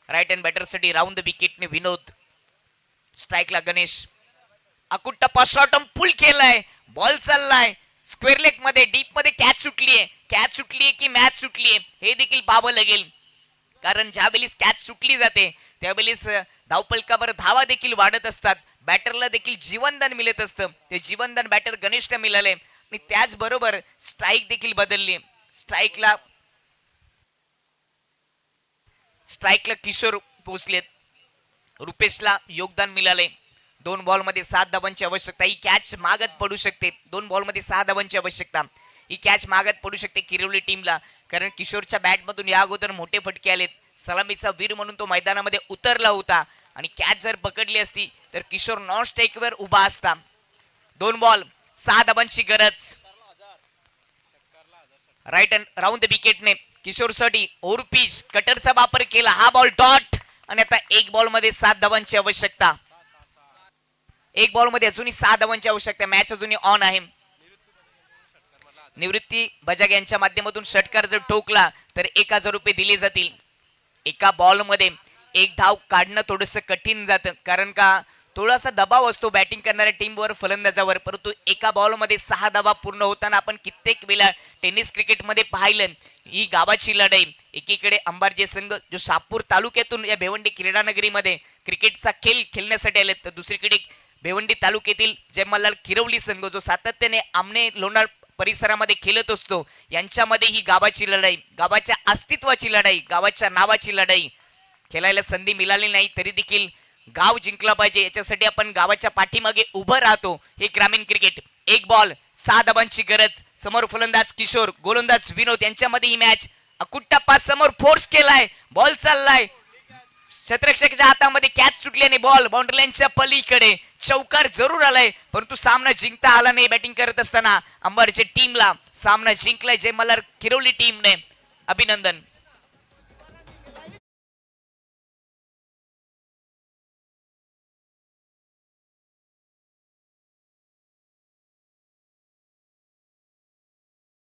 राईट हँड बॅटरसाठी राऊंड विकेटने विनोद. स्ट्राईकला गणेश. अकुट टप्पा शॉट पुल केलाय. बॉल चाललाय स्क्वेअर लेग मध्ये डीप मध्ये. कॅच सुटलीये. कॅच सुटलीये की मॅच सुटलीये हे देखील पाहावं लागेल, कारण ज्यावेळेस कॅच सुटली जाते त्यावेळेस धावपलकावर धावा देखील वाढत असतात. बॅटरला देखील जीवनदान मिळत असतं. ते जीवनदान बॅटर गणेशला मिळाले आणि त्याचबरोबर स्ट्राईक देखील बदलली. स्ट्राईकला किशोर पोहोचलेत. रुपेशला योगदान मिळाले. 2 बॉल मध्ये 7 धावांची आवश्यकता. ही कॅच मागत पडू शकते. 2 बॉल मध्ये 6 धावांची आवश्यकता. ही कॅच मागत पडू शकते किरवली टीमला, कारण किशोरच्या बॅटमधून या अगोदर मोठे फटके आलेत. सलामीचा वीर म्हणून तो मैदानामध्ये उतरला होता आणि कॅच जर पकडली असती तर किशोर नॉन स्ट्राईकवर उभा असता. 2 बॉल 6 धावांची गरज. राईट राऊंड विकेटने किशोरसाठी ओव्हर पिच कटरचा वापर केला. हा बॉल डॉट आणि आता 1 बॉल मध्ये 7 धावांची आवश्यकता. 1 बॉल मध्ये अजूनही 6 धावांची आवश्यकता. मॅच अजूनही ऑन आहे. निवृत्ती बजाग यांच्या माध्यमातून षटकार जर ठोकला तर 1000 रुपये दिले जातील. एका बॉल मध्ये 1 धाव काढणं थोडंसं कठीण जातं, कारण का थोडासा दबाव असतो बॅटिंग करणाऱ्या टीमवर फलंदाजावर, परंतु एका बॉल मध्ये 6 धावा पूर्ण होताना आपण कित्येक वेळा टेनिस क्रिकेटमध्ये पाहिलं ही गावाची लढाई. एकीकडे अंबारजे संघ जो शहापूर तालुक्यातून या भिवंडी क्रीडानगरीमध्ये क्रिकेटचा खेळ खेळण्यासाठी आले, तर दुसरीकडे भिवंडी तालुक्यातील जय मल्हार किरवली संघ जो सातत्याने आमने लोणार परिसरामध्ये खेळत असतो, यांच्यामध्ये ही गावाची लढाई, गावाच्या अस्तित्वाची लढाई, गावाच्या नावाची लढाई. खेळायला संधी मिळाली नाही तरी देखील गाव जिंकला पाहिजे याच्यासाठी आपण गावाच्या पाठीमागे उभं राहतो. हे ग्रामीण क्रिकेट. एक बॉल 6 धावांची गरज. समोर फलंदाज किशोर, गोलंदाज विनोद यांच्यामध्ये ही मॅच. अकुट्टा पास समोर फोर्स केलाय, बॉल चाललाय, क्षेत्ररक्षकाच्या हातामध्ये कॅच सुटल्याने बॉल बाउंड्री लाईनच्या पलीकडे. चौकार जरूर आलाय परंतु सामना जिंकता आला नाही. बॅटिंग करत असताना अंबरच्या टीमला सामना जिंकलाय जय मल्हार किरवली टीमने. अभिनंदन.